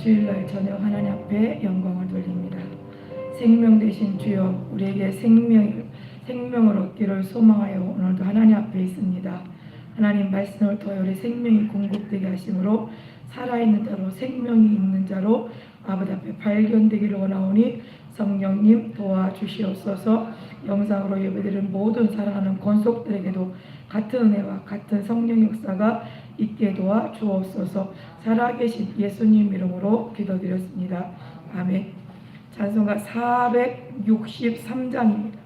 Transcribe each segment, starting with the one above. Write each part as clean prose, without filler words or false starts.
주일날 저녁 하나님 앞에 영광을 돌립니다. 생명 되신 주여, 우리에게 생명을 얻기를 소망하여 오늘도 하나님 앞에 있습니다. 하나님 말씀을 통해 우리 생명이 공급되게 하심으로 살아있는 자로, 생명이 있는 자로 아버지 앞에 발견되기를 원하오니 성령님 도와주시옵소서. 영상으로 예배드리는 모든 사랑하는 권속들에게도 같은 은혜와 같은 성령 역사가 있게 도와 주옵소서. 살아계신 예수님 이름으로 기도드렸습니다. 아멘. 찬송가 463장입니다.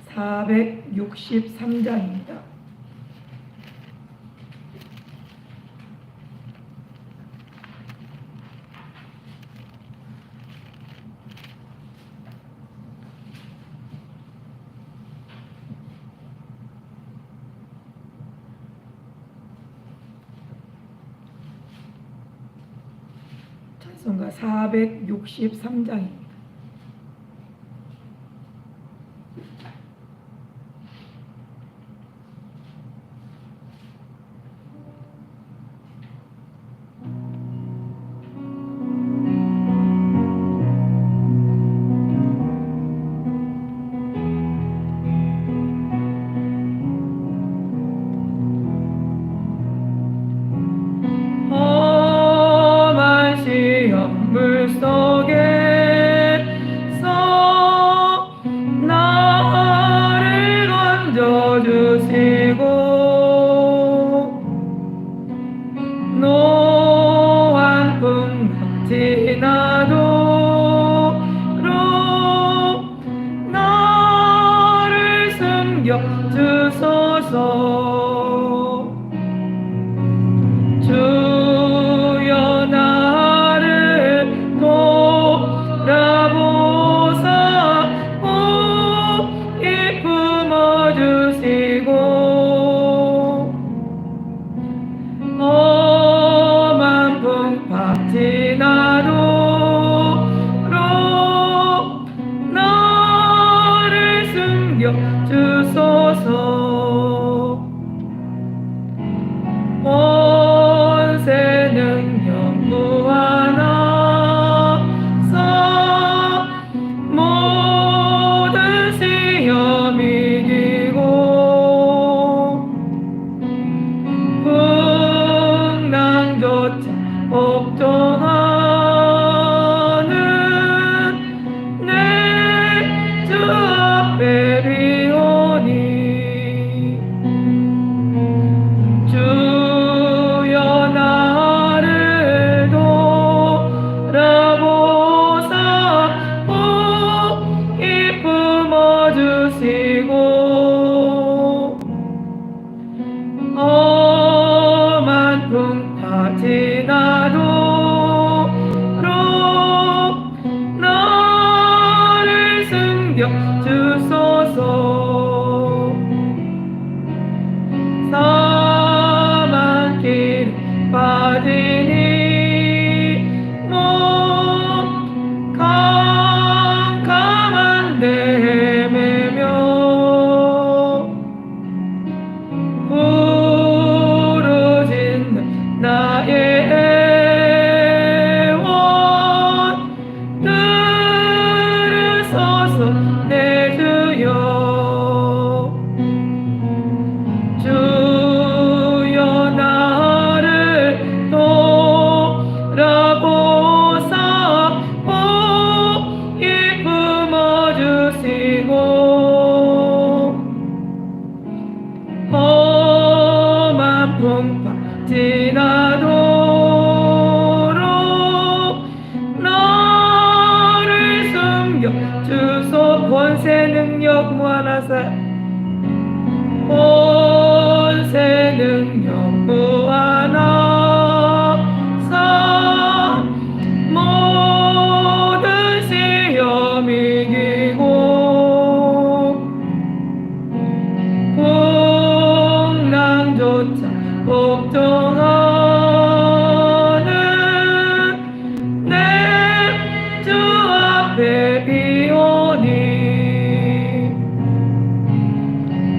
463장입니다. 찬송가 463장입니다.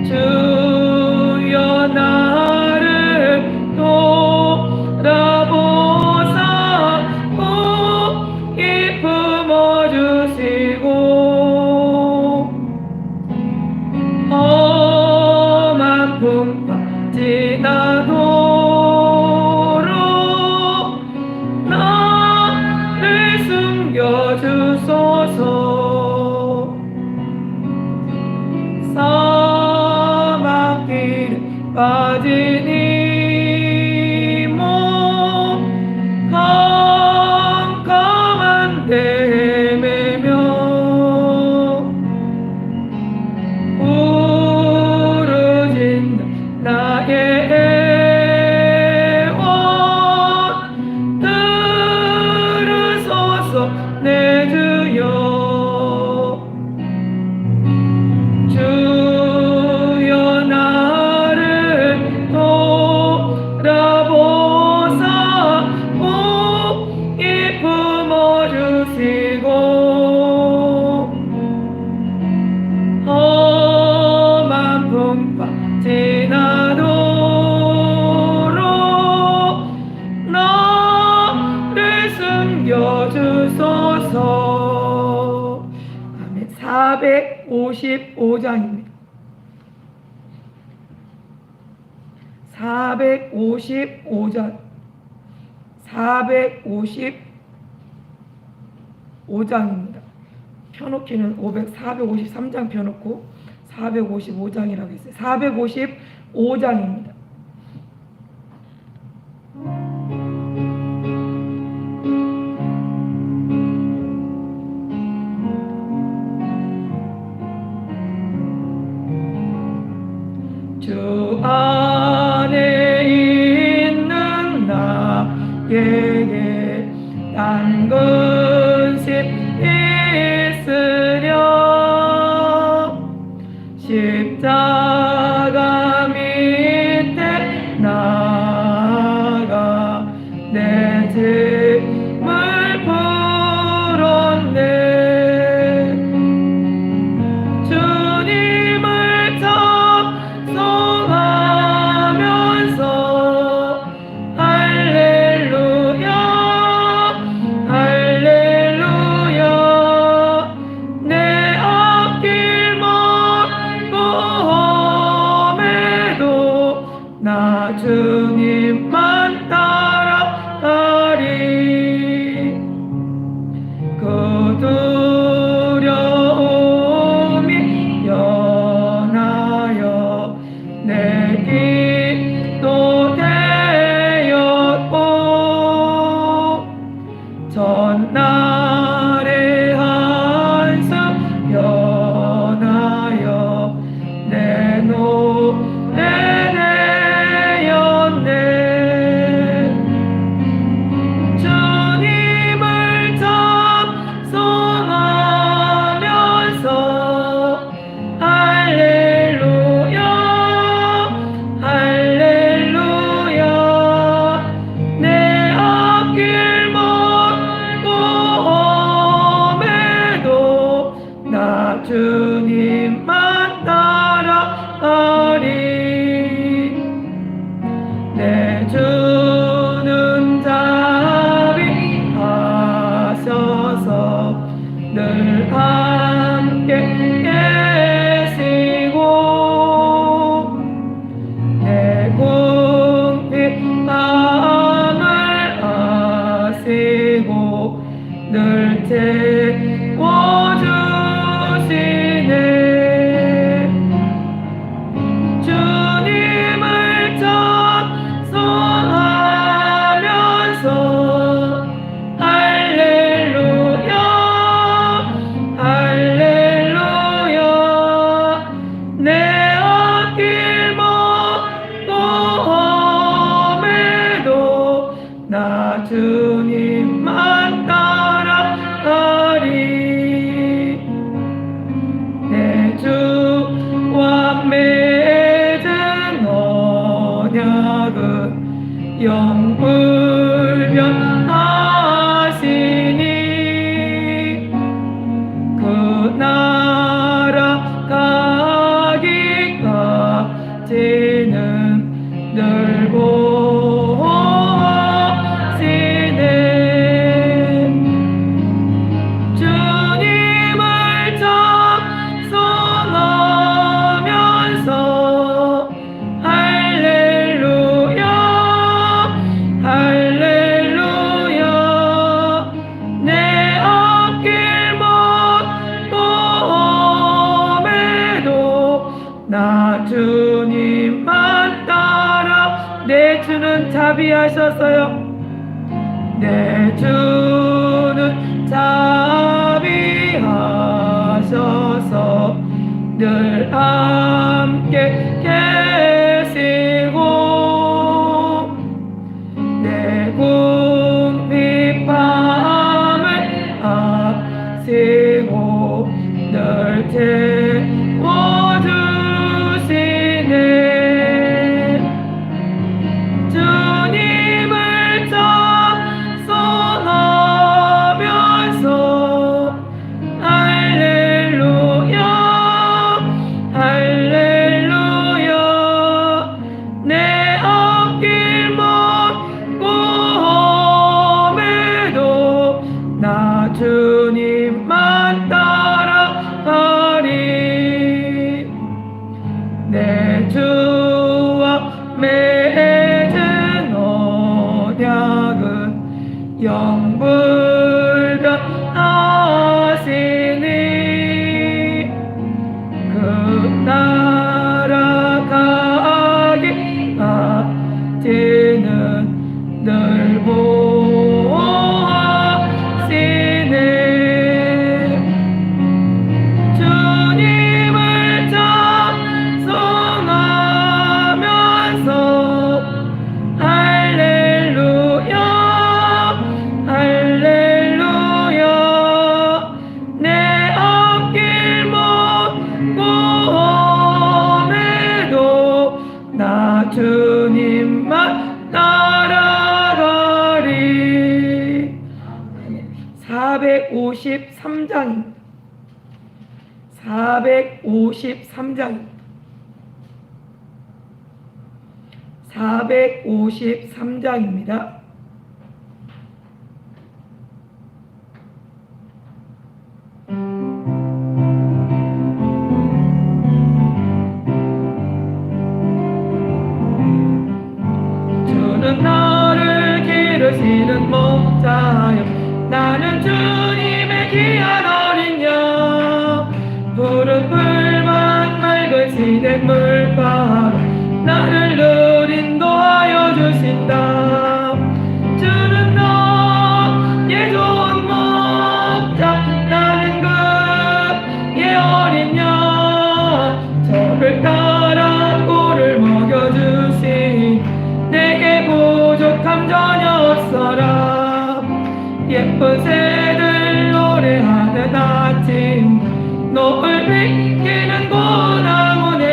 주여 나를 가진 이 몸 캄캄한 데매며 부르짖는 나의 애원 들으소서 내 주여. 주여 나를 돌아보사 복이 품어주시고 험한 풍파 지나도록 나를 숨겨주소서. 아멘. 455장입니다. 455장 455장입니다. 펴놓기는 453장 펴놓고 455장이라고 했어요. 455장입니다. 주 안에 있는 나에게 딴 근심 있으랴. 십자가 밑에 나가 내 짐을 풀었네. 주님을 찬송하면서 할렐루야 할렐루야. 내 앞길 멀고 험해도 나 주님만 따라가리. 그 두려움이 연하여 내 기도 되었고 전날의 한숨 연하여 내 노래 되었네. 주님을 찬송하면서 할렐루야 할렐루야. 내 앞길 멀고 험해도 나 주님만 따라가리. 내 주는 자비하셔서 늘 함께 계시고 내 궁핍함을 아시고 늘 채워주시네. 주님을 찬송하면서 할렐루야 할렐루야. 내 앞길 멀고 험해도 나 주님만 따라가리. 내 주와 맺은 언약은 영불변하시니 그 나라 가기까지는 늘 보호하시네. 주님을 찬송하면서 할렐루야 할렐루야. 자비하셨어요. 내 주는 자비하셔서 늘 함께 계시고 내 궁핍함을 아시고 늘 채워주시네. 주님을 찬송하면서 할렐루야 할렐루야. 내 앞길 먼 험에도 나 주님만 따라가리. 내 주와 맺은 언약은 영불변하시니 그 나라 가기까지는 늘 보호하시네. 주님을 찬송하면서 할렐루야 할렐루야. 내 앞길 먼 험에도 나 주님만 따라가리. 453장입니다. 453장입니다. 453장입니다. 주는 나를 기르시는 목자요, 나는 주님의 귀한 어린 양. 푸른 풀만 맑은 시냇물가로 나를 늘 인도하여 주신다. 주는 나의 좋은 목자, 나는 그의 어린 양. 저를 따라 꿀을 먹여주신 내게 부족함 전혀 없어라. 예쁜 새들 노래하는 아침, 노을 비키는 고나무네.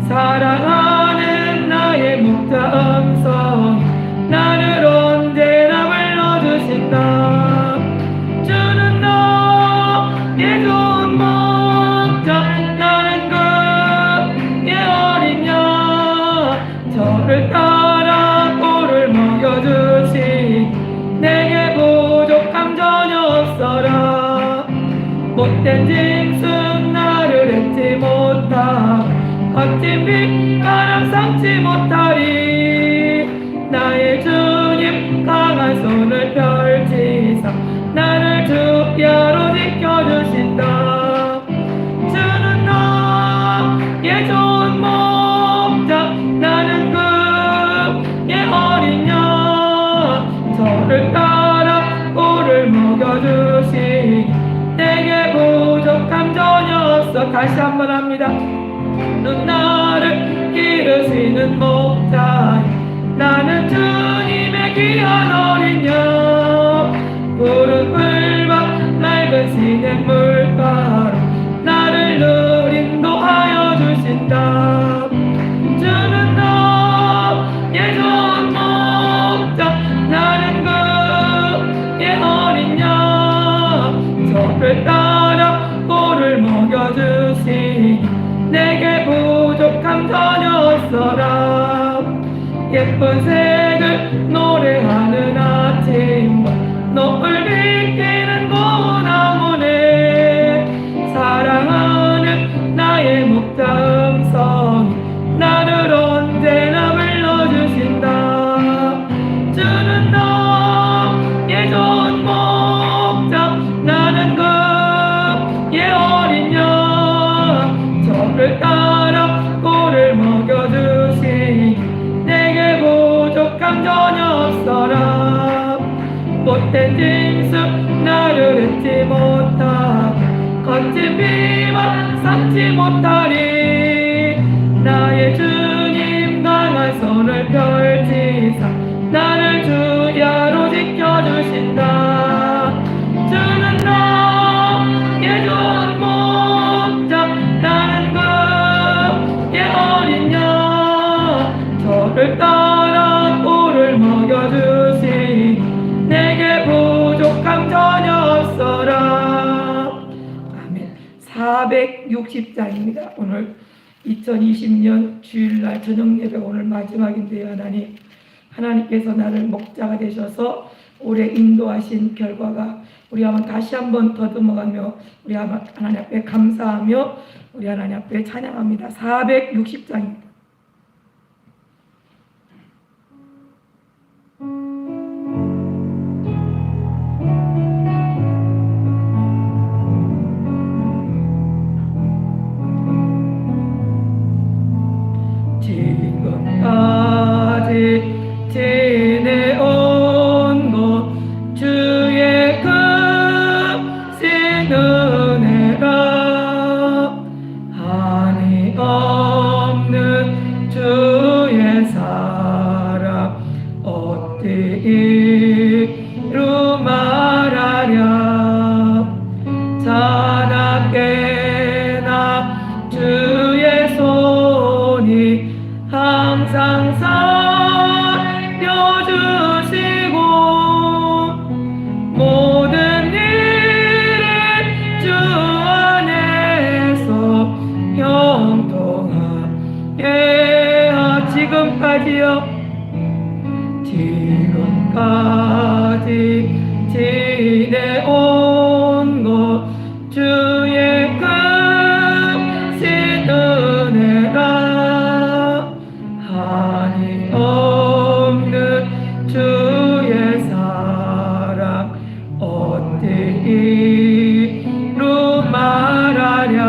사랑하는 나의 목자 음성, 나를 언제나 불러주신다. 주는 나의 좋은 목자, 나는 그의 어린 양. 저를 따라 꿀을 먹여주신 내게 부족함 전혀 없어라. 못된 짐승 나를 잊지 못하고 거친 빛바람 삼지 못하리. 나의 주님 강한 손을 펼치사 나를 주야로 지켜주신다. 주는 나의 좋은 목자, 나는 그의 어린 양. 저를 따라 꿀을 먹여주시 내게 부족함 전혀 없어. 다시 한번 합니다. 는 나를 기르시는 목자, 나는 주님의 귀한 어린 양. 푸른 풀밭 맑은 시냇물가로 나를 늘 인도하여 주신다. 주는 나의 좋은 목자, 나는 그의 어린 양. 저를 따라 꿀을 먹여주시니 내게 부족함 전혀 없어라. 예쁜 새들 노래하는 아침과 노을 비키는 고나무네. 사랑하는 나의 목자 음성이 나를 언제나 불러주신다. 주는 나의 좋은 목자, 나는 그의 어린 양. 저를 따라 꿀을 먹여주시니 내게 부족 헛된 짐승 나를 잊지 못하고 거친 비만 삼지 못하리. 나의 주님 강한 손을 펼치사 나를 주야로 지켜주신다. 주는 나의 좋은 목자 나는 그의 어린 양. 저를 따라 꿀을 먹여주시니 내게 부족함 전혀 없어라. 아멘. 460장입니다. 오늘 2020년 주일날 저녁 예배 오늘 마지막인데요. 하나님께서 나를 목자가 되셔서 올해 인도하신 결과가 우리 한번 다시 한번 더듬어가며 우리 하나님 앞에 감사하며 우리 하나님 앞에 찬양합니다. 460장입니다. 지금까지 지내온 것 주의 크신 은혜라. 한이 없는 주의 사랑 어찌 이루 말하랴. 자나깨나 주의 손이 항상 살펴주시고 모든 일을 주 안에서 형통하게 하. 지금까지 지내온 것 주의 크신 은혜라. 한이 없는 주의 사랑 어찌 이루 말하랴.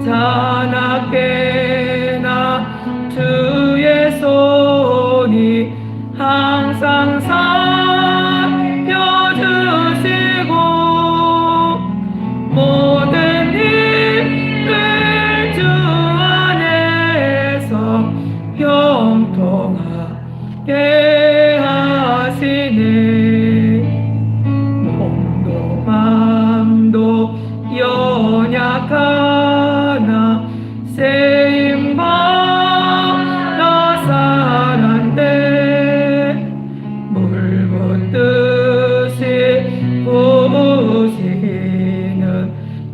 자나깨나 주의 손이 항상 살펴주시고 모든 일을 주 안에서 형통하게 하시네. 몸도 맘도 연약하나 쓰임받아 살았네. 물 붓듯이 부으시는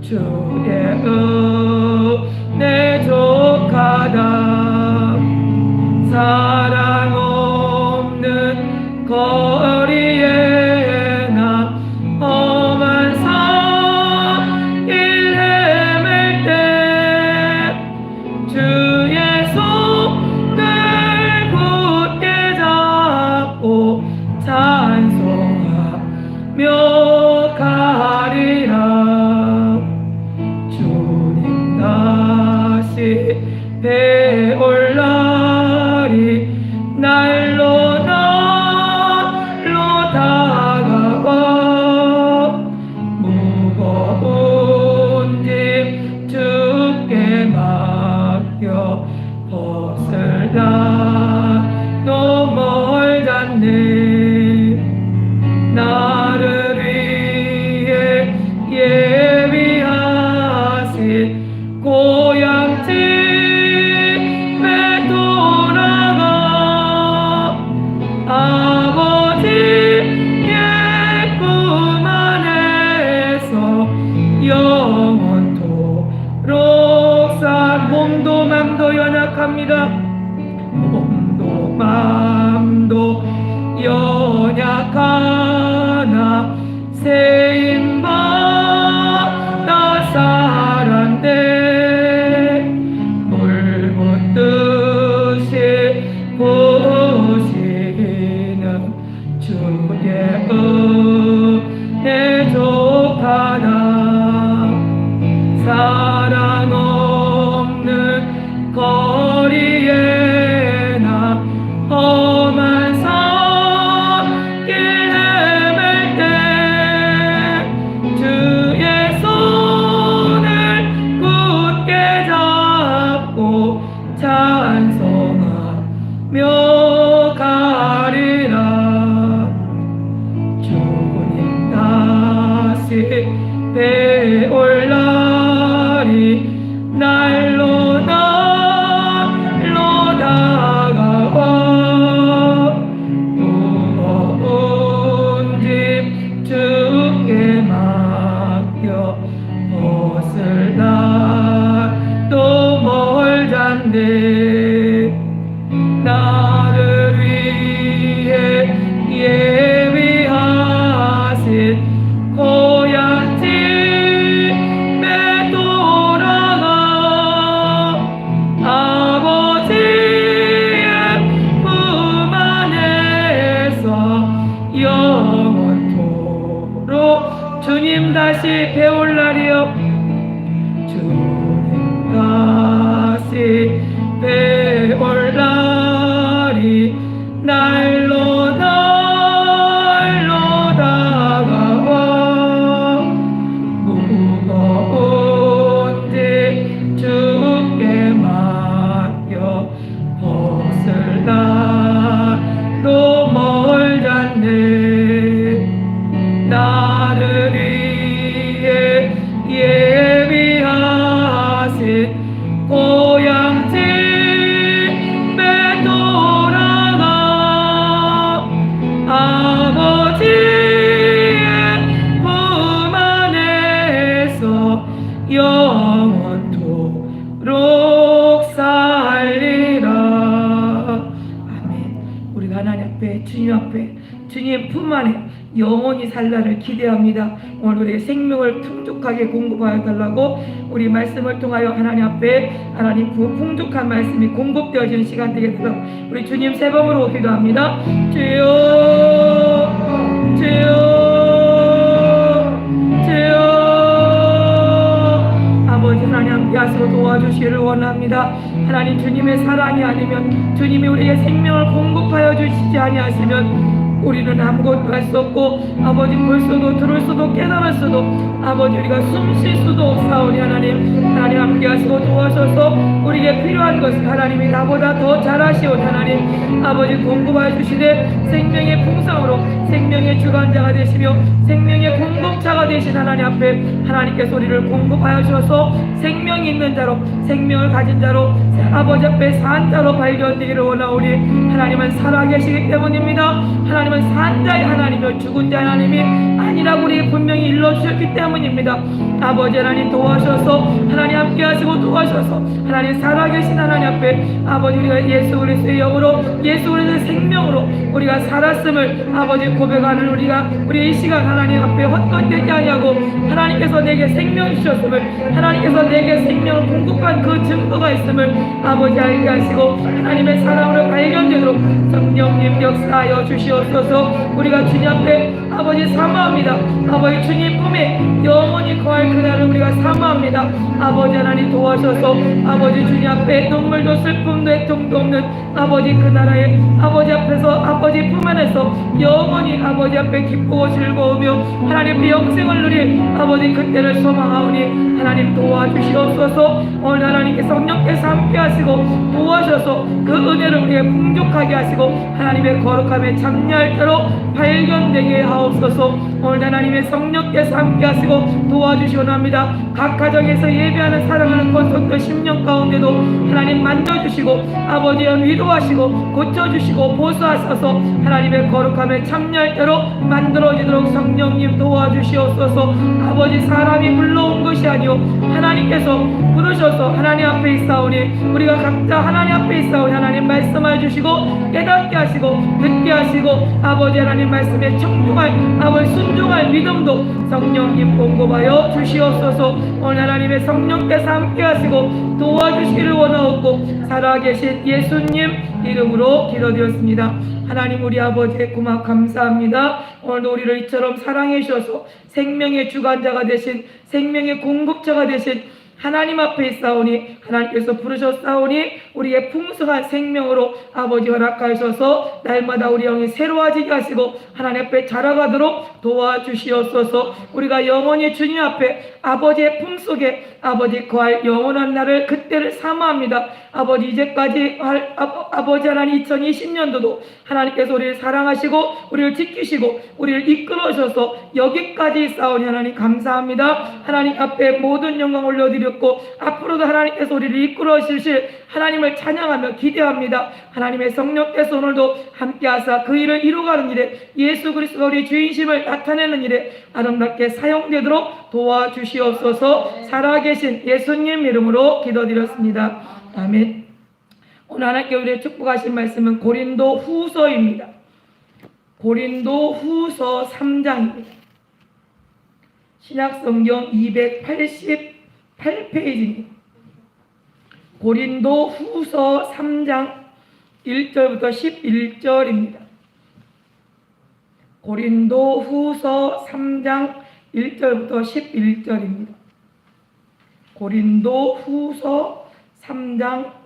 주의 은혜 족하다. 사랑 없는 거리에 나 험한 산길 헤맬 때 주의 손을 굳게 잡고 찬송하며 가리라. 주님 다시 배올 날이 날로 다가와 무거운 짐 주께 맡겨 벗을 나도 멀잖네. 나를 위해 예비하신 고향 집에 돌아가 아버지의 품 안에서 영원토록 살. 몸도 맘도 연약합니다. 몸도 맘도 연약하나 쓰임받아 살았네. 물 붓듯이 부으시는 주의 은혜 족하다. 사랑 없는 거리에 나 험한 산길 않네. 나를 위해 예비하신 고향집에 돌아가 아버지의 품 안에서 영원토록 주님 다시 배울 날이요 주님 다시 배울 날이 날로 다가와 무거운 짐 주께 맡겨 벗을 날도 멀잖네. 나를 위해 예비하신 고향집에 돌아가 아버지의 품 안에서 영원토록 살리라. 아멘. 우리가 하나님 앞에 주님 앞에 주님 품 안에 영원히 살 날을 기대합니다. 오늘 우리의 생명을 풍족하게 공급하여 달라고 우리 말씀을 통하여 하나님 앞에 하나님 그 풍족한 말씀이 공급되어지는 시간 되게 되도록 우리 주님 세 번으로 기도합니다. 주여 주여 주여. 아버지 하나님 함께 하시고 도와주시기를 원합니다. 하나님 주님의 사랑이 아니면 주님이 우리에게 생명을 공급하여 주시지 아니하시면 우리는 아무것도 할 수 없고 아버지 볼 수도 들을 수도 깨달을 수도 아버지 우리가 숨 쉴 수도 없사오니 하나님 함께 하시고 도와셔서 우리에게 필요한 것을 하나님이 나보다 더 잘하시오니 하나님 아버지 공급하여 주시되 생명의 풍성으로 생명의 주관자가 되시며 생명의 공급자가 되신 하나님 앞에 하나님께서 우리를 공급하여 주셔서 생명이 있는 자로 생명을 가진 자로 아버지 앞에 산 자로 발견되기를 원하오니 하나님은 살아계시기 때문입니다. 하나님은 산 자의 하나님이요 죽은 자의 하나님이 아니라고 우리 분명히 일러주셨기 때문입니다. 아버지 하나님 도와셔서 하나님 함께 하시고 도와셔서 하나님 살아계신 하나님 앞에 아버지 우리가 예수 그리스도의 영으로 예수 그리스도의 생명으로 우리가 살았음을 아버지 고백하는 우리 이 시간 하나님 앞에 헛것되지 아니하고 하나님께서 내게 생명 주셨음을 하나님께서 내게 생명을 공급한 그 증거가 있음을 아버지 알게 하시고 하나님의 사랑으로 발견되도록 성령님 역사하여 주시옵소서. 우리가 주님 앞에 아버지 사모합니다. 아버지 주님 품에 영원히 거할 그날을 우리가 사모합니다. 아버지 하나님 도와셔서 아버지 주님 앞에 눈물도 슬픔도 애통도 없는 아버지 그 나라에 아버지 앞에서 아버지 품 안에서 영원히 아버지 앞에 기쁘고 즐거우며 하나님 영생을 누릴 아버지 그때를 소망하오니 하나님 도와주시옵소서. 오늘 하나님께 성령께서 함께 하시고 도와셔서 그 은혜를 우리에게 풍족하게 하시고 하나님의 거룩함에 참여할 대로 발견되게 하옵소서. 오늘 하나님의 성령께서 함께 하시고 도와주시옵나이다. 각 가정에서 예배하는 사랑하는 권속들 10년 가운데도 하나님 만져주시고 아버지 위로하시고 고쳐주시고 보수하셔서 하나님의 거룩함에 참여할 대로 만들어지도록 성령님 도와주시옵소서. 아버지 사람이 불러온 것이 아니오 하나님께서 부르셔서 하나님 앞에 있사오니 우리가 각자 하나님 앞에 있사오니 하나님 말씀해 주시고 깨닫게 하시고 듣게 하시고 아버지 하나님 말씀에 청중할 아버지 순종할 믿음도 성령님 공급하여 주시옵소서. 오늘 하나님의 성령께서 함께 하시고 도와주시기를 원하옵고 살아계신 예수님 이름으로 기도드렸습니다. 하나님 우리 아버지 고맙 감사합니다. 오늘도 우리를 이처럼 사랑해 주셔서 생명의 주관자가 되신 생명의 공급자가 되신 하나님 앞에 있사오니 하나님께서 부르셨사오니 우리의 풍성한 생명으로 아버지 허락하셔서 날마다 우리 영이 새로워지게 하시고 하나님 앞에 자라가도록 도와주시옵소서. 우리가 영원히 주님 앞에 아버지의 품속에 아버지 거할 영원한 날을 그때를 사모합니다. 아버지 이제까지 아버지 하나님 2020년도도 하나님께서 우리를 사랑하시고 우리를 지키시고 우리를 이끌어 주셔서 여기까지 싸우니 하나님 감사합니다. 하나님 앞에 모든 영광 올려드렸고 앞으로도 하나님께서 우리를 이끌어 주실 하나님을 찬양하며 기대합니다. 하나님의 성령께서 오늘도 함께하사 그 일을 이루어가는 일에 예수 그리스도가 우리 주인심을 나타내는 일에 아름답게 사용되도록 도와주시옵소서. 살아계신 예수님 이름으로 기도드렸습니다. 아멘. 오늘 하나님께 우리의 축복하신 말씀은 고린도 후서입니다. 고린도 후서 3장입니다. 신약성경 288페이지입니다. 고린도 후서 3장 1절부터 11절입니다. 고린도 후서 3장 1절부터 11절입니다. 고린도 후서 3장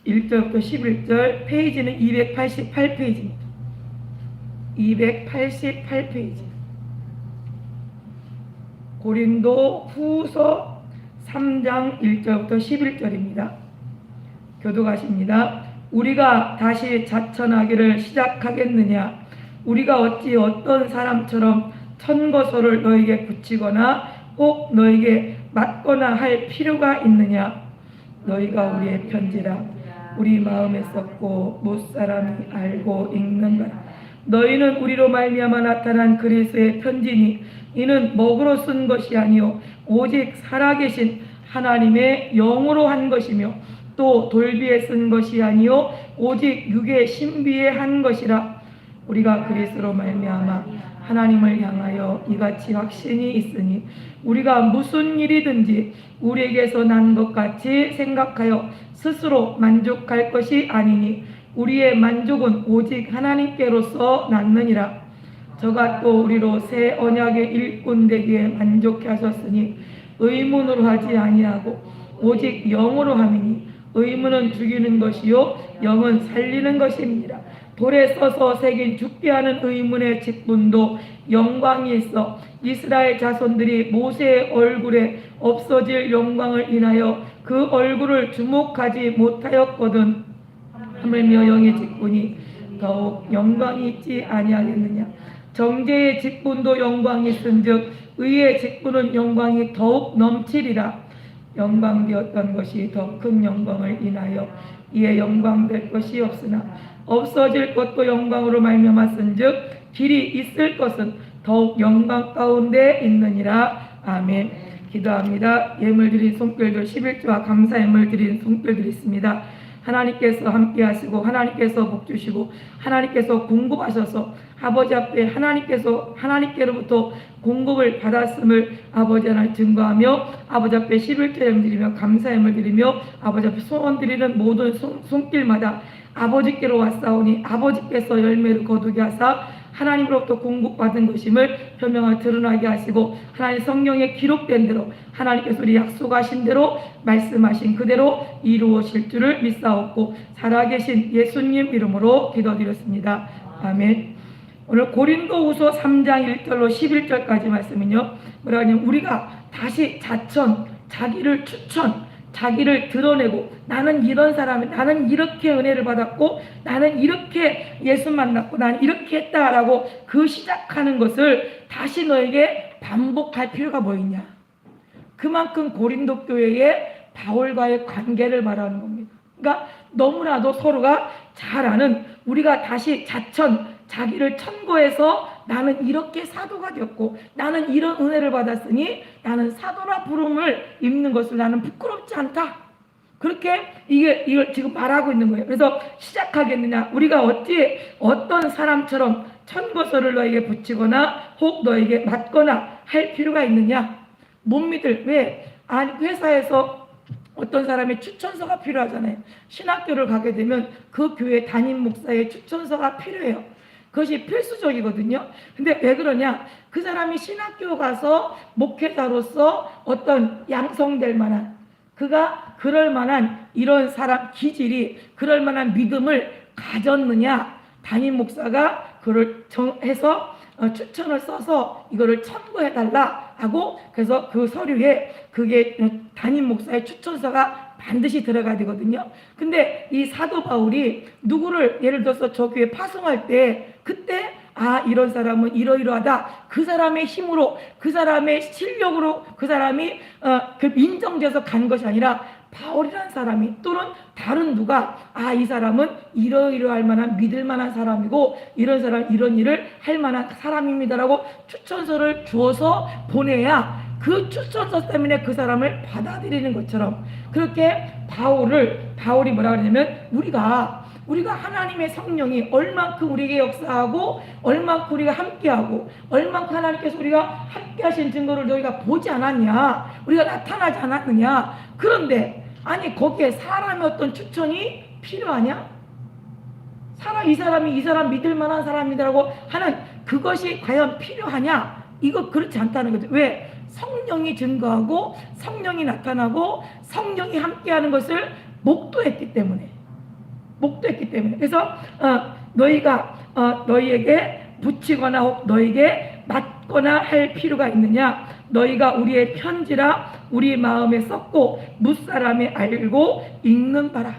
1절부터 11절, 페이지는 288페이지입니다. 288페이지. 고린도 후서 3장 1절부터 11절입니다. 교독하십니다. 우리가 다시 자천하기를 시작하겠느냐? 우리가 어찌 어떤 사람처럼 천거소를 너에게 붙이거나 혹 너에게 맞거나 할 필요가 있느냐? 너희가 우리의 편지라. 우리 마음에 썼고 못사람이 알고 읽는 거라. 너희는 우리로 말미암아 나타난 그리스도의 편지니 이는 먹으로 쓴 것이 아니요 오직 살아계신 하나님의 영으로 한 것이며 또 돌비에 쓴 것이 아니요 오직 육의 신비에 한 것이라. 우리가 그리스도로 말미암아 하나님을 향하여 이같이 확신이 있으니 우리가 무슨 일이든지 우리에게서 난 것 같이 생각하여 스스로 만족할 것이 아니니 우리의 만족은 오직 하나님께로서 났느니라. 저가 또 우리로 새 언약의 일꾼 되기에 만족해 하셨으니 의문으로 하지 아니하고 오직 영으로 함이니 의문은 죽이는 것이요 영은 살리는 것입니다. 돌에 써서 새긴 죽게 하는 의문의 직분도 영광이 있어 이스라엘 자손들이 모세의 얼굴에 없어질 영광을 인하여 그 얼굴을 주목하지 못하였거든. 하물며 영의 직분이 더욱 영광이 있지 아니하겠느냐? 정죄의 직분도 영광이 있은즉 의의 직분은 영광이 더욱 넘치리라. 영광되었던 것이 더 큰 영광을 인하여 이에 영광될 것이 없으나 없어질 것도 영광으로 말미암았은즉 길이 있을 것은 더욱 영광 가운데 있느니라. 아멘. 기도합니다. 예물 드린 손길들 11조와 감사 예물 드린 손길들 있습니다. 하나님께서 함께 하시고 하나님께서 복 주시고 하나님께서 공급하셔서 아버지 앞에 하나님께로부터 공급을 받았음을 아버지 하나님 증거하며 아버지 앞에 11조 예물 드리며 감사 예물 드리며 아버지 앞에 소원 드리는 모든 손길마다 아버지께로 왔사오니 아버지께서 열매를 거두게 하사 하나님으로부터 공급받은 것임을 표명하여 드러나게 하시고 하나님 성경에 기록된 대로 하나님께서 우리 약속하신 대로 말씀하신 그대로 이루어질 줄을 믿사옵고 살아계신 예수님 이름으로 기도드렸습니다. 아멘. 오늘 고린도후서 3장 1절로 11절까지 말씀은요, 뭐라 하냐면 우리가 다시 자기를 자기를 드러내고 나는 이런 사람이, 나는 이렇게 은혜를 받았고 나는 이렇게 예수 만났고 나는 이렇게 했다라고 그 시작하는 것을 다시 너에게 반복할 필요가 뭐 있냐? 그만큼 고린도 교회의 바울과의 관계를 말하는 겁니다. 그러니까 너무나도 서로가 잘 아는, 우리가 다시 자기를 천거해서 나는 이렇게 사도가 되었고 나는 이런 은혜를 받았으니 나는 사도라 부름을 입는 것을 나는 부끄럽지 않다. 그렇게 이걸 지금 말하고 있는 거예요. 그래서 시작하겠느냐? 우리가 어떤 사람처럼 천거서를 너에게 붙이거나 혹 너에게 맞거나 할 필요가 있느냐? 못 믿을, 왜? 아니, 회사에서 어떤 사람의 추천서가 필요하잖아요. 신학교를 가게 되면 그 교회 담임 목사의 추천서가 필요해요. 그것이 필수적이거든요. 근데 왜 그러냐? 그 사람이 신학교 가서 목회자로서 어떤 양성될 만한, 그가 그럴 만한 이런 사람 기질이, 그럴 만한 믿음을 가졌느냐? 담임 목사가 그를 정해서 추천을 써서 이거를 첨부해달라 하고, 그래서 그 서류에 그게 담임 목사의 추천서가 반드시 들어가야 되거든요. 근데 이 사도 바울이 누구를 예를 들어서 저 교회 파송할 때 그때 이런 사람은 이러이러하다, 그 사람의 힘으로, 그 사람의 실력으로 그 사람이 인정돼서 간 것이 아니라 바울이라는 사람이 또는 다른 누가 이 사람은 이러이러할 만한 믿을 만한 사람이고 이런 사람 이런 일을 할 만한 사람입니다라고 추천서를 주어서 보내야 그 추천서 때문에 그 사람을 받아들이는 것처럼, 그렇게 바울이 뭐라 그러냐면, 우리가 하나님의 성령이 얼만큼 우리에게 역사하고, 얼만큼 우리가 함께하고, 얼만큼 하나님께서 우리가 함께하신 증거를 너희가 보지 않았냐, 우리가 나타나지 않았느냐. 그런데 아니 거기에 사람의 어떤 추천이 필요하냐? 이 사람 믿을 만한 사람이라고 하는 그것이 과연 필요하냐? 이거 그렇지 않다는 거죠. 왜? 성령이 증거하고 성령이 나타나고 성령이 함께하는 것을 목도했기 때문에. 그래서 너희가 너희에게 붙이거나 혹 너희에게 맞거나 할 필요가 있느냐? 너희가 우리의 편지라 우리 마음에 썼고 무사람이 알고 읽는 바라.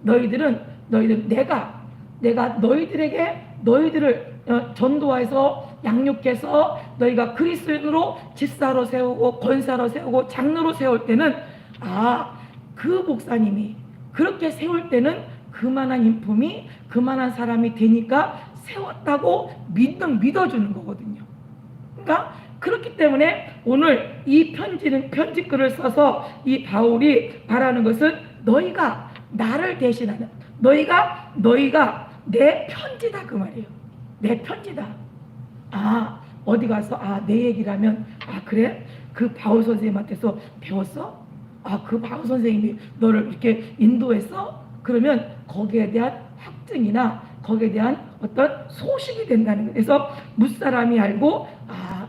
너희들 내가 너희들을 전도하여서 양육해서 너희가 그리스도인으로 집사로 세우고 권사로 세우고 장로로 세울 때는 그 목사님이 그렇게 세울 때는 그만한 인품이 그만한 사람이 되니까 세웠다고 믿어주는 거거든요. 그러니까 그렇기 때문에 오늘 이 편지글을 써서 이 바울이 말하는 것은 너희가 나를 대신하는, 너희가 내 편지다 그 말이에요. 내 편지다. 어디 가서 내 얘기라면 그래? 그 바울 선생님한테서 배웠어? 그 바울 선생님이 너를 이렇게 인도했어? 그러면 거기에 대한 확증이나 거기에 대한 어떤 소식이 된다는 거예요. 그래서 무사람이 알고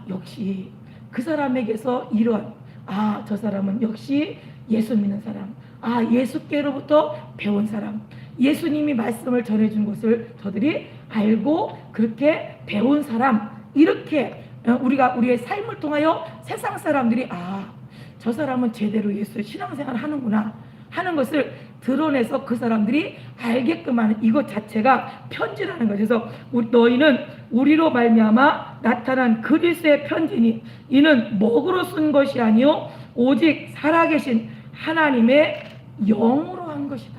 역시 그 사람에게서 이런 저 사람은 역시 예수 믿는 사람, 예수께로부터 배운 사람, 예수님이 말씀을 전해준 것을 저들이 알고 그렇게 배운 사람, 이렇게 우리의 삶을 통하여 세상 사람들이 저 사람은 제대로 예수의 신앙생활을 하는구나 하는 것을 드러내서 그 사람들이 알게끔 하는 이것 자체가 편지라는 거죠. 그래서 너희는 우리로 말미암아 나타난 그리스도의 편지니 이는 먹으로 쓴 것이 아니요 오직 살아계신 하나님의 영으로 한 것이다.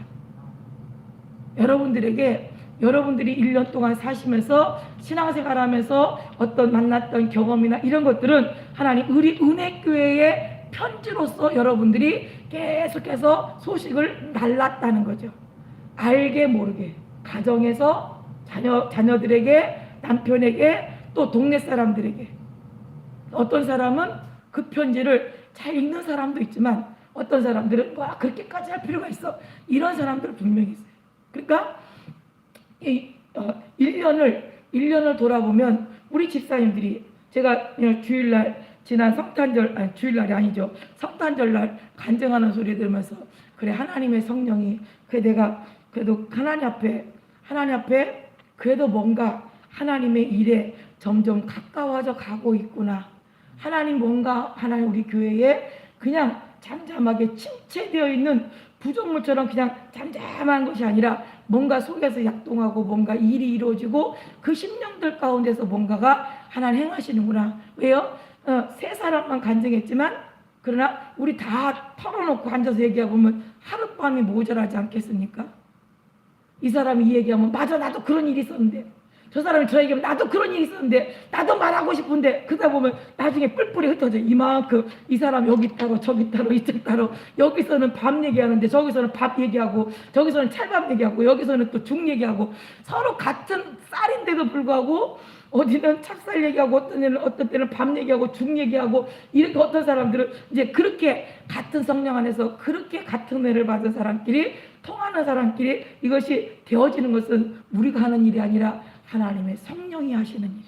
여러분들이 1년 동안 사시면서 신앙생활하면서 어떤 만났던 경험이나 이런 것들은 하나님 우리 은혜교회의 편지로서 여러분들이 계속해서 소식을 날랐다는 거죠. 알게 모르게 가정에서 자녀들에게, 남편에게, 또 동네 사람들에게. 어떤 사람은 그 편지를 잘 읽는 사람도 있지만 어떤 사람들은 그렇게까지 할 필요가 있어, 이런 사람들 분명히 있어요. 그러니까 1년을 돌아보면 우리 집사님들이, 제가 주일날 지난 주일날이 아니죠, 성탄절날 간증하는 소리 들으면서 그래, 하나님의 성령이 그래, 내가 그래도 하나님 앞에 그래도 뭔가 하나님의 일에 점점 가까워져 가고 있구나. 하나님 우리 교회에 그냥 잠잠하게 침체되어 있는 부족물처럼 그냥 잠잠한 것이 아니라 뭔가 속에서 약동하고 뭔가 일이 이루어지고 그 심령들 가운데서 뭔가가 하나님 행하시는구나. 왜요? 세 사람만 간증했지만 그러나 우리 다 털어놓고 앉아서 얘기해보면 하룻밤이 모자라지 않겠습니까? 이 사람이 이 얘기하면 맞아, 나도 그런 일이 있었는데, 저 사람이 저 얘기하면 나도 그런 일이 있었는데, 나도 말하고 싶은데, 그러다 보면 나중에 뿔뿔이 흩어져. 이만큼 이 사람 여기 따로 저기 따로 이쪽 따로, 여기서는 밥 얘기하는데 저기서는 밥 얘기하고, 저기서는 찰밥 얘기하고, 여기서는 또 죽 얘기하고, 서로 같은 쌀인데도 불구하고 어디는 찹쌀 얘기하고 어떤 때는 밥 얘기하고 죽 얘기하고, 이렇게 어떤 사람들은 이제 그렇게 같은 성령 안에서 그렇게 같은 은혜를 받은 사람끼리 통하는 사람끼리 이것이 되어지는 것은 우리가 하는 일이 아니라 하나님의 성령이 하시는 일.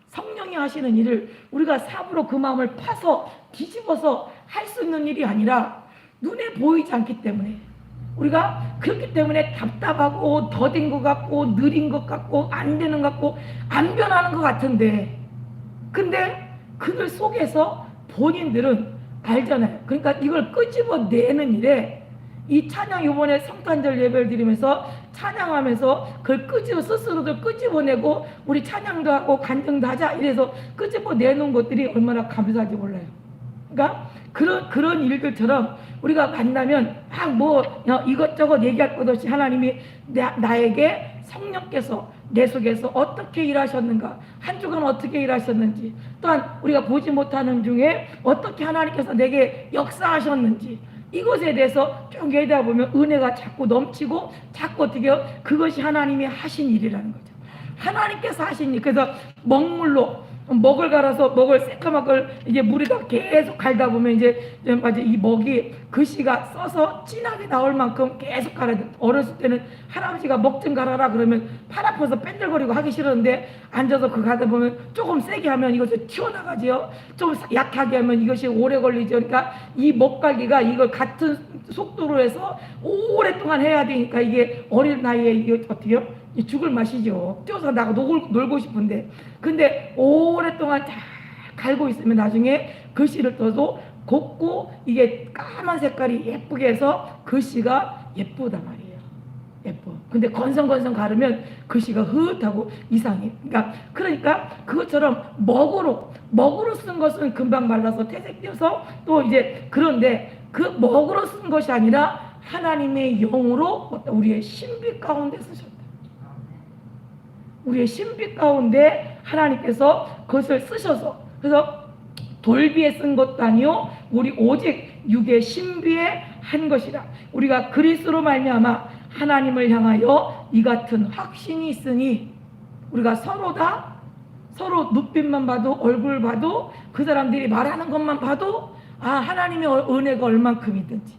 성령이 하시는 일을 우리가 삽으로 그 마음을 파서 뒤집어서 할 수 있는 일이 아니라 눈에 보이지 않기 때문에, 우리가 그렇기 때문에 답답하고 더딘 것 같고 느린 것 같고 안 되는 것 같고 안 변하는 것 같은데, 근데 그들 속에서 본인들은 알잖아요. 그러니까 이걸 끄집어내는 일에, 이 찬양 이번에 성탄절 예배를 드리면서 찬양하면서 그걸 스스로들 끄집어내고 우리 찬양도 하고 간증도 하자 이래서 끄집어내는 것들이 얼마나 감사한지 몰라요. 그러니까 그런 일들처럼 우리가 만나면 막 뭐 이것저것 얘기할 것 없이 하나님이 나에게 성령께서 내 속에서 어떻게 일하셨는가, 한 주간 어떻게 일하셨는지, 또한 우리가 보지 못하는 중에 어떻게 하나님께서 내게 역사하셨는지, 이것에 대해서 쭉 얘기하다 보면 은혜가 자꾸 넘치고 자꾸 어떻게 해요? 그것이 하나님이 하신 일이라는 거죠. 하나님께서 하신 일. 그래서 먹물로 먹을 갈아서 먹을 새까만 걸 이제 물에다 계속 갈다 보면 이제 이 먹이 글씨가 써서 진하게 나올 만큼 계속 갈아야 돼. 어렸을 때는 할아버지가 먹 좀 갈아라 그러면 팔 아파서 뺀들거리고 하기 싫었는데 앉아서 그 가다 보면 조금 세게 하면 이것이 튀어나가지요. 좀 약하게 하면 이것이 오래 걸리죠. 그러니까 이 먹갈기가 이걸 같은 속도로 해서 오랫동안 해야 되니까 이게 어린 나이에 이게 어떻게 해요? 죽을 맛이죠. 뛰어서 나가 놀고 싶은데, 근데 오랫동안 잘 갈고 있으면 나중에 글씨를 떠도 곱고 이게 까만 색깔이 예쁘게 해서 글씨가 예쁘단 말이에요. 예뻐. 근데 건성건성 가르면 글씨가 흐릿하고 이상해. 그러니까 그것처럼 먹으로 쓴 것은 금방 말라서 퇴색되어서 또 이제, 그런데 그 먹으로 쓴 것이 아니라 하나님의 영으로 우리의 신비 가운데 쓰셨다. 우리의 신비 가운데 하나님께서 그것을 쓰셔서, 그래서 돌비에 쓴 것도 아니요 우리 오직 육의 신비에 한 것이라. 우리가 그리스도로 말미암아 하나님을 향하여 이 같은 확신이 있으니, 우리가 서로 눈빛만 봐도, 얼굴 봐도, 그 사람들이 말하는 것만 봐도 하나님의 은혜가 얼만큼이든지,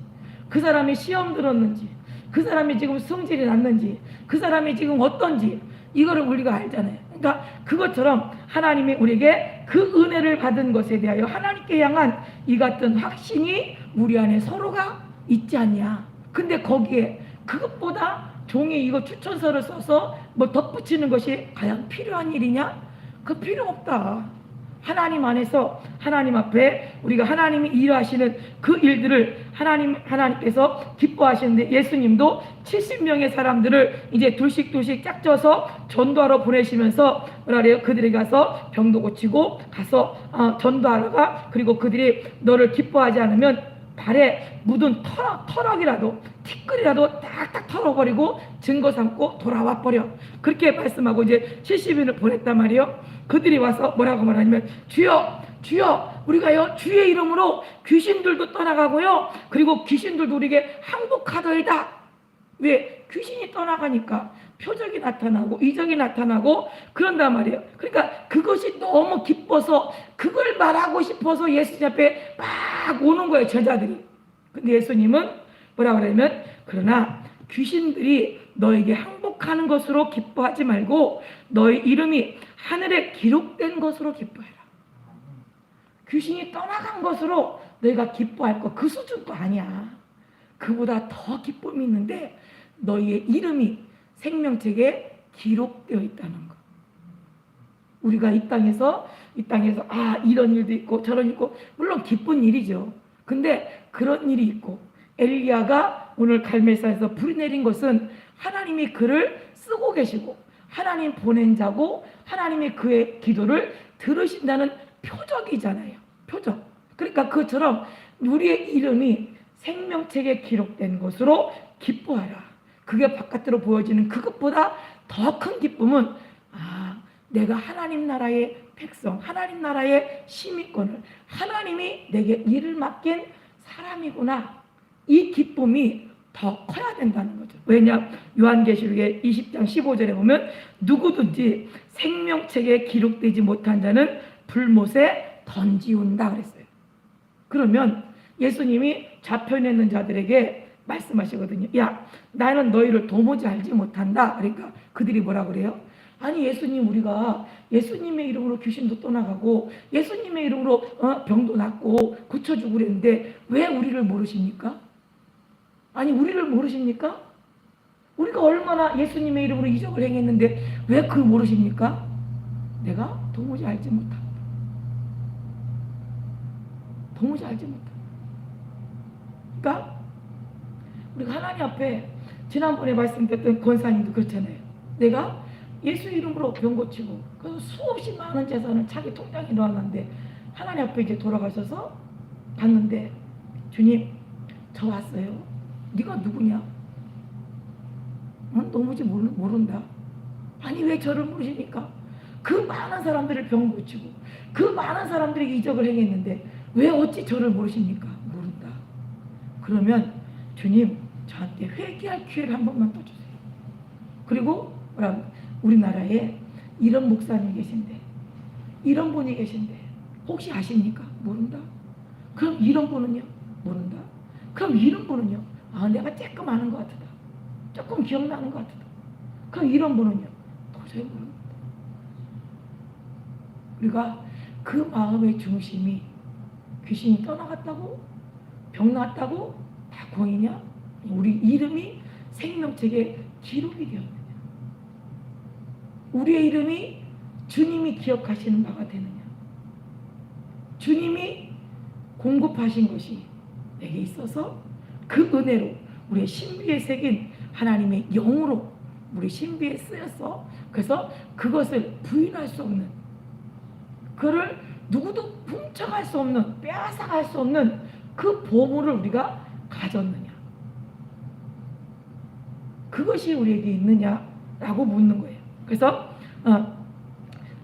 그 사람이 시험 들었는지, 그 사람이 지금 성질이 났는지, 그 사람이 지금 어떤지, 이거를 우리가 알잖아요. 그러니까 그것처럼 하나님이 우리에게 그 은혜를 받은 것에 대하여 하나님께 향한 이 같은 확신이 우리 안에 서로가 있지 않냐. 근데 거기에 그것보다 종이 이거 추천서를 써서 뭐 덧붙이는 것이 과연 필요한 일이냐? 그 필요 없다. 하나님 안에서, 하나님 앞에 우리가 하나님이 일하시는 그 일들을 하나님께서 기뻐하시는데, 예수님도 70명의 사람들을 이제 둘씩 짝져서 전도하러 보내시면서 뭐라 그래요? 그들에게 가서 병도 고치고 가서 전도하러가, 그리고 그들이 너를 기뻐하지 않으면 발에 묻은 터럭이라도 티끌이라도 딱딱 털어버리고 증거 삼고 돌아와 버려. 그렇게 말씀하고 이제 70인을 보냈단 말이에요. 그들이 와서 뭐라고 말하냐면, 주여 우리가요 주의 이름으로 귀신들도 떠나가고요, 그리고 귀신들도 우리에게 항복하더이다. 왜? 귀신이 떠나가니까 표적이 나타나고 이적이 나타나고 그런단 말이에요. 그러니까 그것이 너무 기뻐서 그걸 말하고 싶어서 예수님 앞에 막 오는 거예요, 제자들이. 근데 예수님은 뭐라고 그러냐면, 그러나 귀신들이 너에게 항복하는 것으로 기뻐하지 말고 너의 이름이 하늘에 기록된 것으로 기뻐해라. 귀신이 떠나간 것으로 너희가 기뻐할 거 그 수준도 아니야. 그보다 더 기쁨이 있는데 너희의 이름이 생명책에 기록되어 있다는 거. 우리가 이 땅에서 이런 일도 있고 저런 일도 있고, 물론 기쁜 일이죠. 근데 그런 일이 있고, 엘리야가 오늘 갈멜산에서 불이 내린 것은 하나님이 그를 쓰고 계시고 하나님 보낸 자고 하나님이 그의 기도를 들으신다는 표적이잖아요. 표적. 그러니까 그처럼 우리의 이름이 생명책에 기록된 것으로 기뻐하라. 그게 바깥으로 보여지는 그것보다 더 큰 기쁨은 내가 하나님 나라의 백성, 하나님 나라의 시민권을, 하나님이 내게 일을 맡긴 사람이구나. 이 기쁨이 더 커야 된다는 거죠. 왜냐? 요한계시록의 20장 15절에 보면 누구든지 생명책에 기록되지 못한 자는 불못에 던지운다 그랬어요. 그러면 예수님이 잡혀있는 자들에게 말씀하시거든요. 야, 나는 너희를 도무지 알지 못한다. 그러니까 그들이 뭐라 그래요? 아니 예수님, 우리가 예수님의 이름으로 귀신도 떠나가고 예수님의 이름으로 병도 낫고 고쳐주고 그랬는데 왜 우리를 모르십니까? 아니 우리를 모르십니까? 우리가 얼마나 예수님의 이름으로 이적을 행했는데 왜 그걸 모르십니까? 내가 도무지 알지 못한다. 도무지 알지 못한다. 그러니까 우리가 하나님 앞에, 지난번에 말씀드렸던 권사님도 그렇잖아요. 내가 예수 이름으로 병 고치고 그래서 수없이 많은 재산을 자기 통장에 넣어놨는데 하나님 앞에 이제 돌아가셔서 봤는데 주님 저 왔어요. 네가 누구냐? 도무지 모른다. 아니 왜 저를 모르십니까? 그 많은 사람들을 병 고치고 그 많은 사람들에게 이적을 행했는데 왜 어찌 저를 모르십니까? 모른다. 그러면 주님 저한테 회개할 기회를 한 번만 더 주세요. 그리고 우리나라에 이런 목사님이 계신데 이런 분이 계신데 혹시 아십니까? 모른다. 그럼 이런 분은요? 모른다. 그럼 이런 분은요? 아 내가 조금 아는 것 같다. 조금 기억나는 것 같다. 그럼 이런 분은요? 도저히 모릅니다. 우리가 그 마음의 중심이 귀신이 떠나갔다고? 병 났다고? 다 공이냐? 우리 이름이 생명책에 기록이 되었느냐? 우리의 이름이 주님이 기억하시는 바가 되느냐? 주님이 공급하신 것이 내게 있어서 그 은혜로 우리의 신비에 새긴 하나님의 영으로 우리 신비에 쓰였어. 그래서 그것을 부인할 수 없는, 그를 누구도 훔쳐갈 수 없는, 빼앗아갈 수 없는 그 보물을 우리가 가졌느냐? 그것이 우리에게 있느냐라고 묻는 거예요. 그래서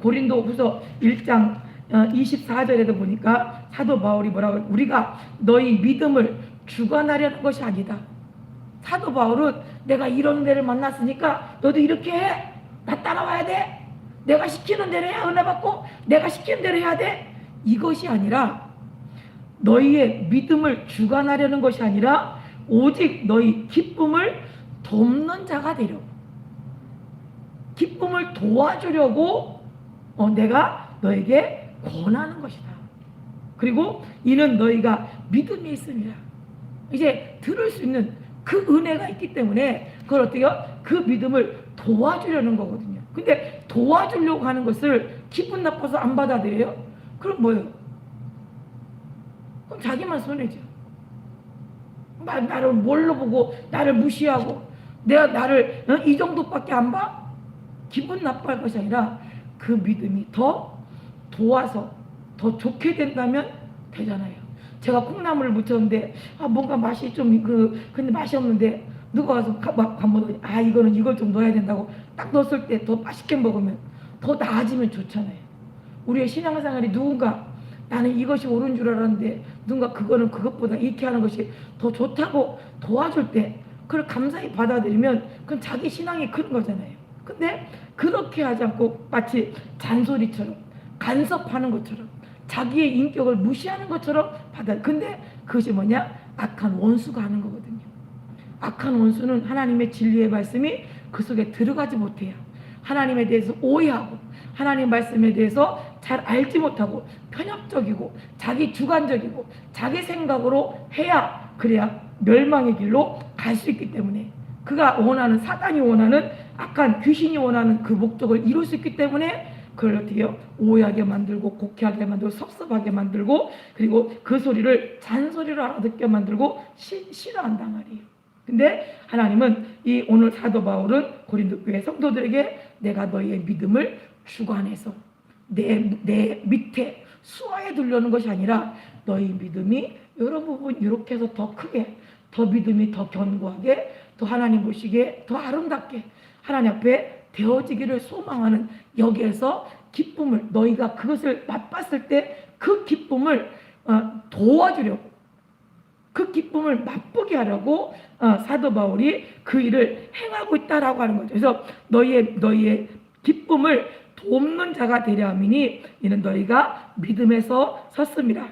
고린도후서 1장 24절에도 보니까 사도 바울이 뭐라고, 우리가 너희 믿음을 주관하려는 것이 아니다. 사도 바울은 내가 이런 데를 만났으니까 너도 이렇게 해. 나 따라와야 돼. 내가 시키는 대로 해야 은혜 받고 내가 시키는 대로 해야 돼. 이것이 아니라 너희의 믿음을 주관하려는 것이 아니라 오직 너희 기쁨을 돕는 자가 되려고, 기쁨을 도와주려고 내가 너에게 권하는 것이다. 그리고 이는 너희가 믿음이 있음이라. 이제 들을 수 있는 그 은혜가 있기 때문에 그걸 어떻게 해요? 그 믿음을 도와주려는 거거든요. 근데 도와주려고 하는 것을 기분 나빠서 안 받아들여요? 그럼 뭐예요? 그럼 자기만 손해죠. 나를 뭘로 보고 나를 무시하고 내가 나를 이 정도밖에 안 봐? 기분 나빠할 것이 아니라 그 믿음이 더 도와서 더 좋게 된다면 되잖아요. 제가 콩나물을 무쳤는데 뭔가 맛이 좀 근데 맛이 없는데 누가 와서 간보더니 이거는 이걸 좀 넣어야 된다고 딱 넣었을 때 더 맛있게 먹으면 더 나아지면 좋잖아요. 우리의 신앙생활이 누군가 나는 이것이 옳은 줄 알았는데 누군가 그거는 그것보다 이렇게 하는 것이 더 좋다고 도와줄 때 그걸 감사히 받아들이면 그건 자기 신앙이 큰 거잖아요. 근데 그렇게 하지 않고 마치 잔소리처럼 간섭하는 것처럼 자기의 인격을 무시하는 것처럼 근데 그것이 뭐냐? 악한 원수가 하는 거거든요. 악한 원수는 하나님의 진리의 말씀이 그 속에 들어가지 못해요. 하나님에 대해서 오해하고 하나님 말씀에 대해서 잘 알지 못하고 편협적이고 자기 주관적이고 자기 생각으로 해야 그래야 멸망의 길로 갈 수 있기 때문에 그가 원하는, 사단이 원하는, 악한 귀신이 원하는 그 목적을 이룰 수 있기 때문에 그걸 어떻게 해요? 오해하게 만들고 곡해하게 만들고 섭섭하게 만들고 그리고 그 소리를 잔소리로 알아듣게 만들고 싫어한단 말이에요. 근데 하나님은 이 오늘 사도 바울은 고린도 교회 성도들에게 내가 너희의 믿음을 주관해서 내 밑에 수하에 두려는 것이 아니라 너희 믿음이 여러 부분 이렇게 해서 더 크게, 더 믿음이 더 견고하게, 더 하나님 보시기에 더 아름답게 하나님 앞에 되어지기를 소망하는, 여기에서 기쁨을, 너희가 그것을 맛봤을 때 그 기쁨을 도와주려고, 그 기쁨을 맛보게 하려고 사도 바울이 그 일을 행하고 있다라고 하는 거죠. 그래서 너희의 기쁨을 돕는 자가 되려 함이니 이는 너희가 믿음에서 섰습니다.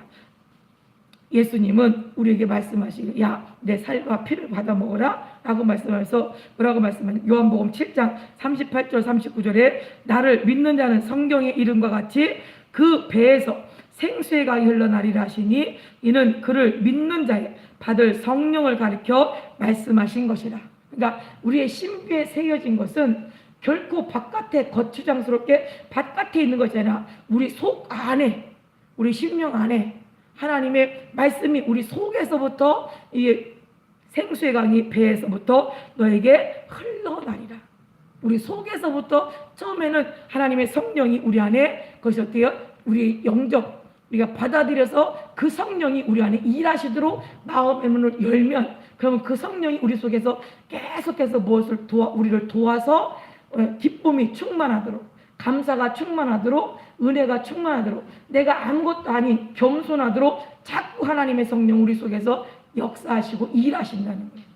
예수님은 우리에게 말씀하시고 내 살과 피를 받아 먹어라 라고 말씀하셔서 뭐라고 말씀하시죠? 요한복음 7장 38절 39절에 나를 믿는 자는 성경의 이름과 같이 그 배에서 생수의 강이 흘러나리라 하시니 이는 그를 믿는 자의 받을 성령을 가리켜 말씀하신 것이라. 그러니까 우리의 신비에 새겨진 것은 결코 바깥에 거추장스럽게 바깥에 있는 것이 아니라 우리 속 안에, 우리 심령 안에 하나님의 말씀이 우리 속에서부터 이 생수의 강이 배에서부터 너에게 흘러나리라. 우리 속에서부터 처음에는 하나님의 성령이 우리 안에 그것이 어때요? 우리 영적 우리가 받아들여서 그 성령이 우리 안에 일하시도록 마음의 문을 열면, 그러면 그 성령이 우리 속에서 계속해서 우리를 도와서 기쁨이 충만하도록, 감사가 충만하도록, 은혜가 충만하도록, 내가 아무것도 아닌 겸손하도록 자꾸 하나님의 성령 우리 속에서 역사하시고 일하신다는 거예요.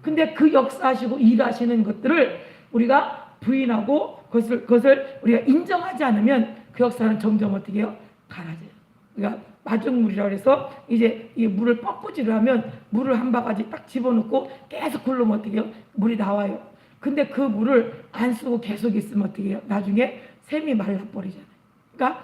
근데 그 역사하시고 일하시는 것들을 우리가 부인하고 그것을 우리가 인정하지 않으면 그 역사는 점점 어떻게 해요? 가라져요. 그러니까 마중물이라고 해서 이제 이 물을 뻐꾸지를 하면 물을 한 바가지 딱 집어넣고 계속 굴르면 어떻게 해요? 물이 나와요. 근데 그 물을 안 쓰고 계속 있으면 어떻게 해요? 나중에 샘이 말라버리잖아요. 그러니까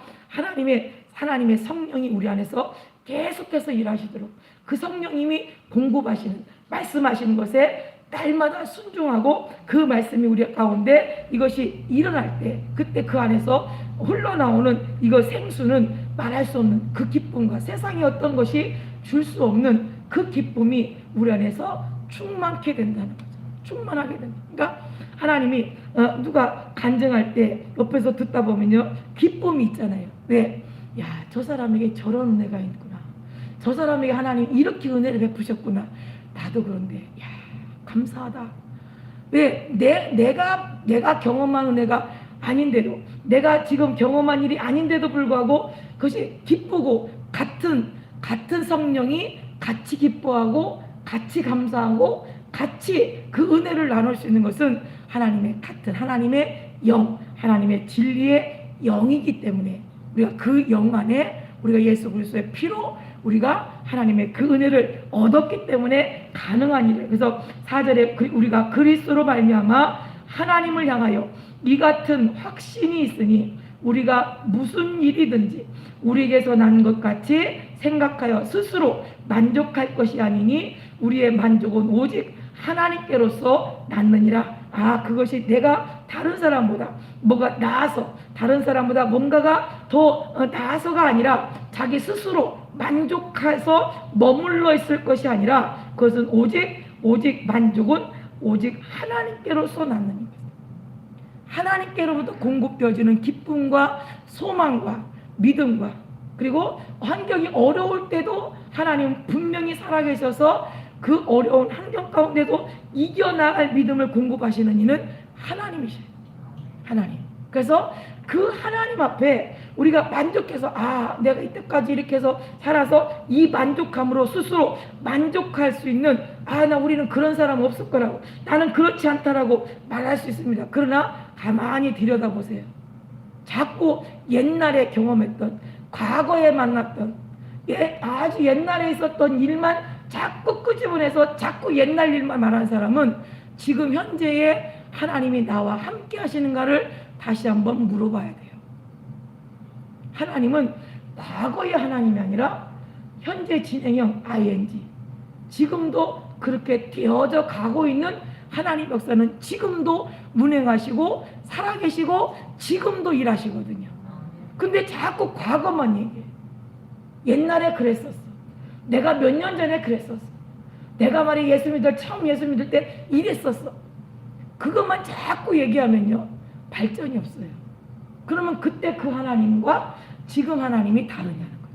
하나님의 성령이 우리 안에서 계속해서 일하시도록, 그 성령님이 공급하시는, 말씀하시는 것에 날마다 순종하고 그 말씀이 우리 가운데 이것이 일어날 때, 그때 그 안에서 흘러나오는 이거 생수는 말할 수 없는 그 기쁨과 세상에 어떤 것이 줄 수 없는 그 기쁨이 우리 안에서 충만케 된다는 거죠. 충만하게 된다. 그러니까 하나님이 누가 간증할 때 옆에서 듣다 보면요, 기쁨이 있잖아요. 왜? 야, 저 사람에게 저런 은혜가 있구나. 저 사람에게 하나님 이렇게 은혜를 베푸셨구나. 나도 그런데 야, 감사하다. 왜? 내가 경험한 은혜가 아닌데도, 내가 지금 경험한 일이 아닌데도 불구하고 그것이 기쁘고, 같은 성령이 같이 기뻐하고 같이 감사하고 같이 그 은혜를 나눌 수 있는 것은 하나님의 영, 하나님의 진리의 영이기 때문에, 우리가 그 영 안에 우리가 예수 그리스도의 피로 우리가 하나님의 그 은혜를 얻었기 때문에 가능한 일이에요. 그래서 4절에 우리가 그리스도로 말미암아 하나님을 향하여 이 같은 확신이 있으니 우리가 무슨 일이든지 우리에게서 난 것 같이 생각하여 스스로 만족할 것이 아니니 우리의 만족은 오직 하나님께로서 낳느니라. 그것이 내가 다른 사람보다 뭐가 나아서, 다른 사람보다 뭔가가 더 나아서가 아니라 자기 스스로 만족해서 머물러 있을 것이 아니라, 그것은 오직 만족은 오직 하나님께로서 낳는 것. 하나님께로부터 공급되어지는 기쁨과 소망과 믿음과, 그리고 환경이 어려울 때도 하나님은 분명히 살아계셔서 그 어려운 환경 가운데도 이겨나갈 믿음을 공급하시는 이는 하나님이셔요. 하나님. 그래서 그 하나님 앞에 우리가 만족해서 내가 이때까지 이렇게 해서 살아서 이 만족함으로 스스로 만족할 수 있는, 우리는 그런 사람 없을 거라고, 나는 그렇지 않다라고 말할 수 있습니다. 그러나 가만히 들여다보세요. 자꾸 옛날에 경험했던, 과거에 만났던, 아주 옛날에 있었던 일만 자꾸 끄집어내서 자꾸 옛날 일만 말하는 사람은 지금 현재의 하나님이 나와 함께 하시는가를 다시 한번 물어봐야 돼요. 하나님은 과거의 하나님이 아니라 현재 진행형 ing, 지금도 그렇게 되어져 가고 있는 하나님 역사는 지금도 운행하시고 살아계시고 지금도 일하시거든요. 근데 자꾸 과거만 얘기해. 옛날에 그랬었어. 내가 몇 년 전에 그랬었어. 내가 말이야 처음 예수 믿을 때 이랬었어. 그것만 자꾸 얘기하면요, 발전이 없어요. 그러면 그때 그 하나님과 지금 하나님이 다르냐는 거죠.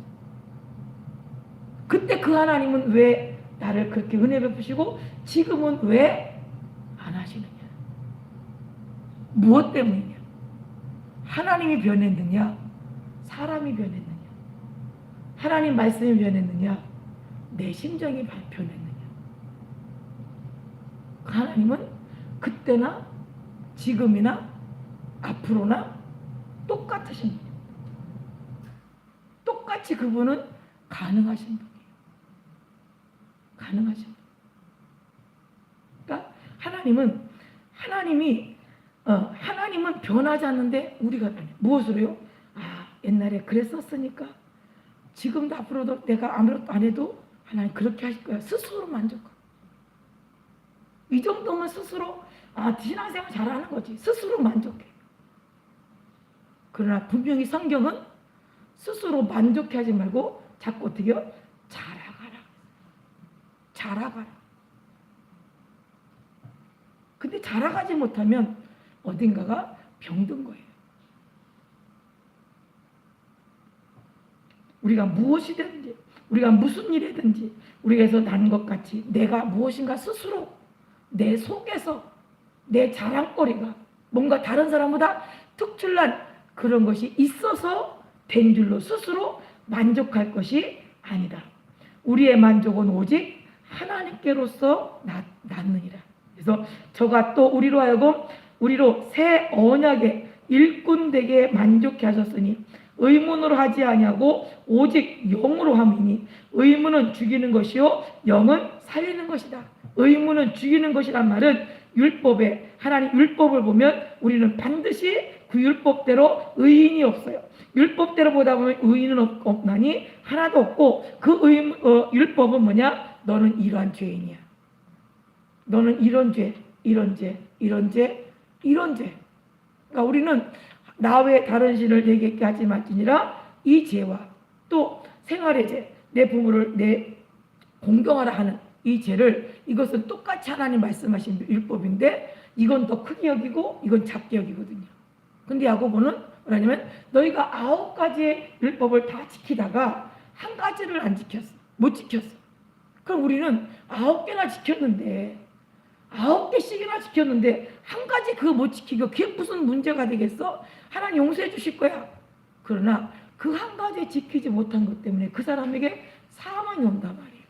그때 그 하나님은 왜 나를 그렇게 은혜 베푸시고 지금은 왜 안 하시느냐? 무엇 때문이냐? 하나님이 변했느냐? 사람이 변했느냐? 하나님 말씀이 변했느냐? 내 심정이 변했느냐? 하나님은 그때나 지금이나 앞으로나 똑같으신 분이에요. 똑같이 그분은 가능하신 분이에요. 가능하신 분. 그러니까 하나님은 변하지 않는데 우리가 변해. 무엇으로요? 옛날에 그랬었으니까 지금도 앞으로도 내가 아무것도 안 해도 하나님 그렇게 하실 거야. 스스로 만족하고. 이 정도면 스스로 신앙생활 잘하는 거지. 스스로 만족해. 그러나 분명히 성경은 스스로 만족해하지 말고 자꾸 어떻게 해요? 자라가라. 근데 자라가지 못하면 어딘가가 병든 거예요. 우리가 무엇이든지, 우리가 무슨 일이든지 우리에서 난 것 같이 내가 무엇인가 스스로 내 속에서 내 자랑거리가 뭔가 다른 사람보다 특출난 그런 것이 있어서 된 줄로 스스로 만족할 것이 아니다. 우리의 만족은 오직 하나님께로서 낳느니라. 그래서 저가 또 우리로 새 언약의 일꾼 되게 만족케 하셨으니 의문으로 하지 아니하고 오직 영으로 함이니 의문은 죽이는 것이요 영은 살리는 것이다. 의문은 죽이는 것이란 말은 율법에 하나님 율법을 보면 우리는 반드시 그 율법대로 의인이 없어요. 율법대로 보다 보면 의인은 없나니 하나도 없고 그 율법은 뭐냐? 너는 이러한 죄인이야. 너는 이런 죄, 이런 죄, 이런 죄, 이런 죄. 그러니까 우리는 나 외 다른 신을 내게 하지 말지니라 이 죄와 또 생활의 죄, 내 부모를 내 공경하라 하는 이 죄를 이것은 똑같이 하나님 말씀하신 율법인데 이건 더 크게 여기고 이건 작게 여기거든요. 근데 야고보는 뭐냐면 너희가 9가지의 율법을 다 지키다가 한 가지를 안 지켰어. 못 지켰어. 그럼 우리는 9개나 지켰는데 9개씩이나 지켰는데 한 가지 그거 못 지키고 그게 무슨 문제가 되겠어? 하나님 용서해 주실 거야. 그러나 그 한 가지 지키지 못한 것 때문에 그 사람에게 사망이 온단 말이에요.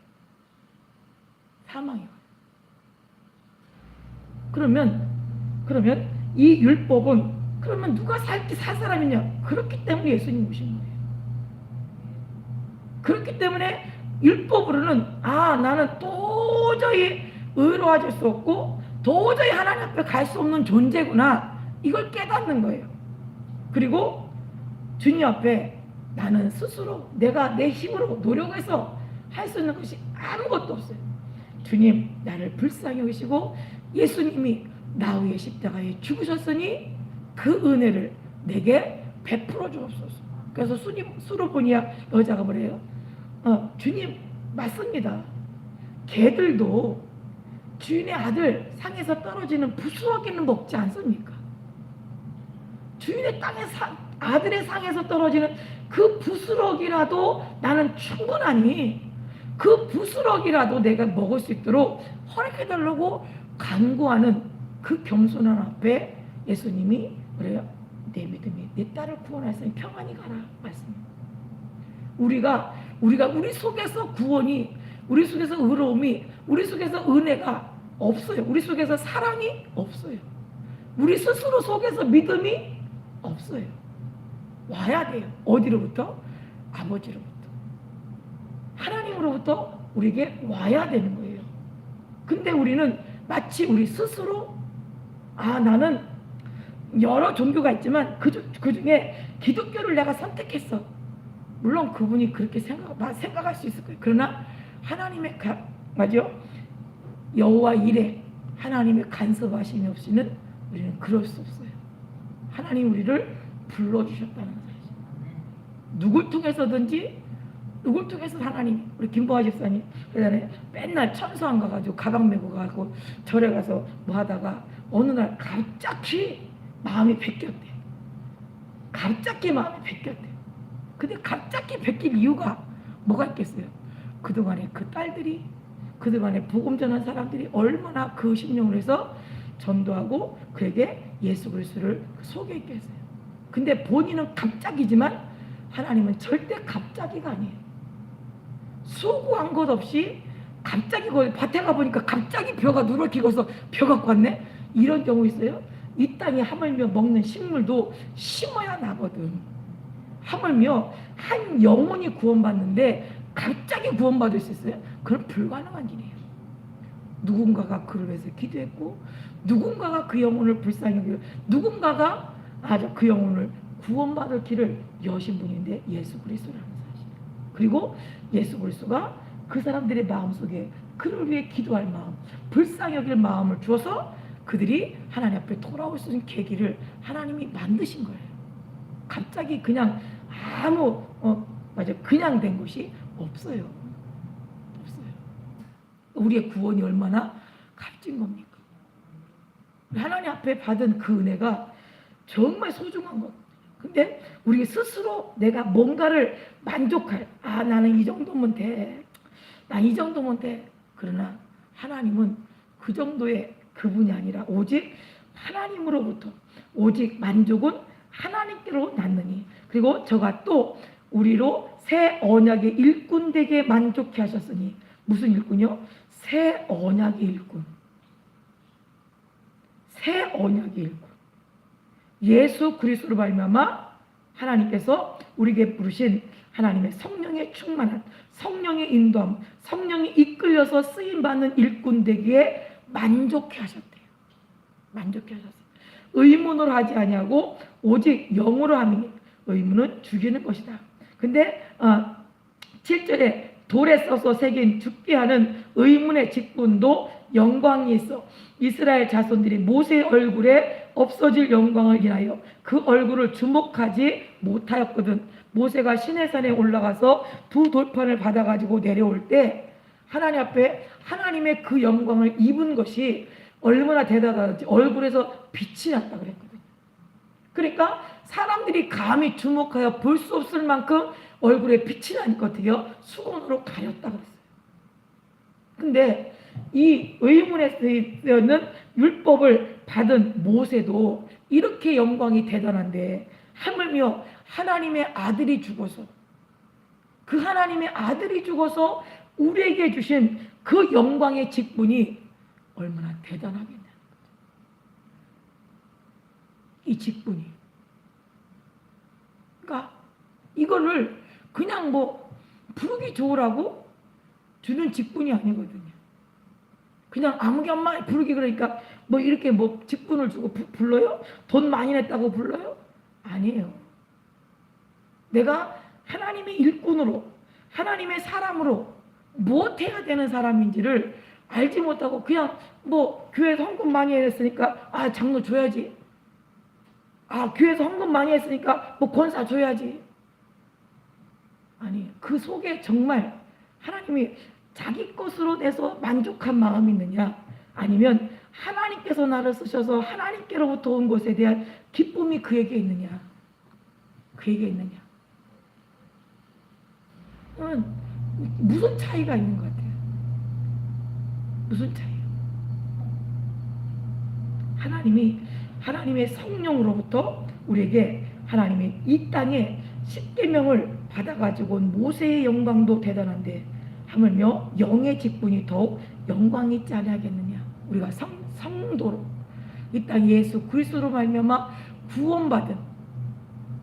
사망이 와요. 그러면 이 율법은 그러면 누가 살 사람이냐? 그렇기 때문에 예수님 오신 거예요. 그렇기 때문에 율법으로는 나는 도저히 의로워질 수 없고 도저히 하나님 앞에 갈 수 없는 존재구나. 이걸 깨닫는 거예요. 그리고 주님 앞에 나는 스스로 내가 내 힘으로 노력해서 할 수 있는 것이 아무것도 없어요. 주님 나를 불쌍히 여기시고 예수님이 나 위에 십자가에 죽으셨으니 그 은혜를 내게 베풀어 주옵소서. 그래서 수로보니아 여자가 뭐래요? 주님 맞습니다. 개들도 주인의 아들 상에서 떨어지는 부스러기는 먹지 않습니까? 주인의 아들의 상에서 떨어지는 그 부스러기라도 나는 충분하니 그 부스러기라도 내가 먹을 수 있도록 허락해달라고 간구하는 그 겸손한 앞에 예수님이 그래요. 내 믿음이 내 딸을 구원하였으니 평안히 가라 말씀입니다. 우리가 우리 속에서 구원이, 우리 속에서 의로움이, 우리 속에서 은혜가 없어요. 우리 속에서 사랑이 없어요. 우리 스스로 속에서 믿음이 없어요. 와야 돼요. 어디로부터? 아버지로부터. 하나님으로부터 우리에게 와야 되는 거예요. 근데 우리는 마치 우리 스스로 나는 여러 종교가 있지만 그 중에 기독교를 내가 선택했어. 물론 그분이 그렇게 생각할 수 있을 거예요. 그러나 하나님의 맞죠? 여호와 이레 하나님의 간섭하심이 없이는 우리는 그럴 수 없어요. 하나님 우리를 불러주셨다는 사실. 누굴 통해서든지 누굴 통해서 하나님, 우리 김보아 집사님 그전에 맨날 천수안 가가지고 가방 메고 가고 절에 가서 뭐 하다가 어느 날 갑자기 마음이 바뀌었대. 갑자기 마음이 바뀌었대. 근데 갑자기 바뀔 이유가 뭐가 있겠어요? 그동안에 그 딸들이, 그동안에 복음 전한 사람들이 얼마나 그 심령을 해서 전도하고 그에게 예수 그리스도를 소개했게 했어요. 근데 본인은 갑자기지만 하나님은 절대 갑자기가 아니에요. 수고한 것 없이 갑자기 거기 밭에 가보니까 갑자기 벼가 누렇게 벼 갖고 왔네? 이런 경우 있어요. 이 땅에 하물며 먹는 식물도 심어야 나거든. 하물며 한 영혼이 구원받는데 갑자기 구원받을 수 있어요? 그건 불가능한 일이에요. 누군가가 그를 위해서 기도했고 누군가가 그 영혼을 불쌍히 여기고 누군가가 그 영혼을 구원받을 길을 여신 분인데 예수 그리스도라는 사실. 그리고 예수 그리스도가 그 사람들의 마음속에 그를 위해 기도할 마음, 불쌍히 여길 마음을 주어서 그들이 하나님 앞에 돌아올 수 있는 계기를 하나님이 만드신 거예요. 갑자기 그냥 그냥 된 것이 없어요. 없어요. 우리의 구원이 얼마나 값진 겁니까? 하나님 앞에 받은 그 은혜가 정말 소중한 것. 근데 우리 스스로 내가 뭔가를 만족할, 나는 이 정도면 돼. 난 이 정도면 돼. 그러나 하나님은 그 정도의 그분이 아니라 오직 하나님으로부터, 오직 만족은 하나님께로 났느니, 그리고 저가 또 우리로 새 언약의 일꾼 되게 만족해 하셨으니. 무슨 일꾼이요? 새 언약의 일꾼. 새 언약의 일꾼. 예수 그리스도로 말미암아 하나님께서 우리에게 부르신 하나님의 성령의 충만한, 성령의 인도함, 성령이 이끌려서 쓰임받는 일꾼 되기에 만족해 하셨대요. 만족해 하셨어요. 의문으로 하지 아니하고 오직 영으로 함이니 의문은 죽이는 것이다. 근데 7절에 돌에 써서 새긴 죽게 하는 의문의 직분도 영광이 있어 이스라엘 자손들이 모세의 얼굴에 없어질 영광을 인하여 그 얼굴을 주목하지 못하였거든. 모세가 시내산에 올라가서 두 돌판을 받아가지고 내려올 때 하나님 앞에 하나님의 그 영광을 입은 것이 얼마나 대단한지 얼굴에서 빛이 났다 그랬거든요. 그러니까 사람들이 감히 주목하여 볼 수 없을 만큼 얼굴에 빛이 나니까 어떻게요? 수건으로 가렸다 그랬어요. 근데 이 의문에 쓰여있는 율법을 받은 모세도 이렇게 영광이 대단한데 하물며 하나님의 아들이 죽어서, 그 하나님의 아들이 죽어서 우리에게 주신 그 영광의 직분이 얼마나 대단하겠냐는 거죠. 이 직분이. 그러니까 이거를 그냥 뭐 부르기 좋으라고 주는 직분이 아니거든요. 그냥 아무것만 부르기 그러니까 뭐 이렇게 뭐 직분을 주고 불러요? 돈 많이 냈다고 불러요? 아니에요. 내가 하나님의 일꾼으로, 하나님의 사람으로 무엇해야 되는 사람인지를 알지 못하고 그냥 뭐 교회에서 헌금 많이 했으니까 장로 줘야지. 교회에서 헌금 많이 했으니까 뭐 권사 줘야지. 아니, 그 속에 정말 하나님이 자기 것으로 내서 만족한 마음이 있느냐, 아니면 하나님께서 나를 쓰셔서 하나님께로부터 온 것에 대한 기쁨이 그에게 있느냐, 그에게 있느냐. 무슨 차이가 있는 것 같아요? 무슨 차이요? 하나님의 성령으로부터 우리에게 하나님의 이 땅에 십계명을 받아가지고 온 모세의 영광도 대단한데 하물며 영의 직분이 더욱 영광이 있지 아니하겠느냐. 우리가 성도로 이 땅 예수 그리스도로 말미암아 구원받은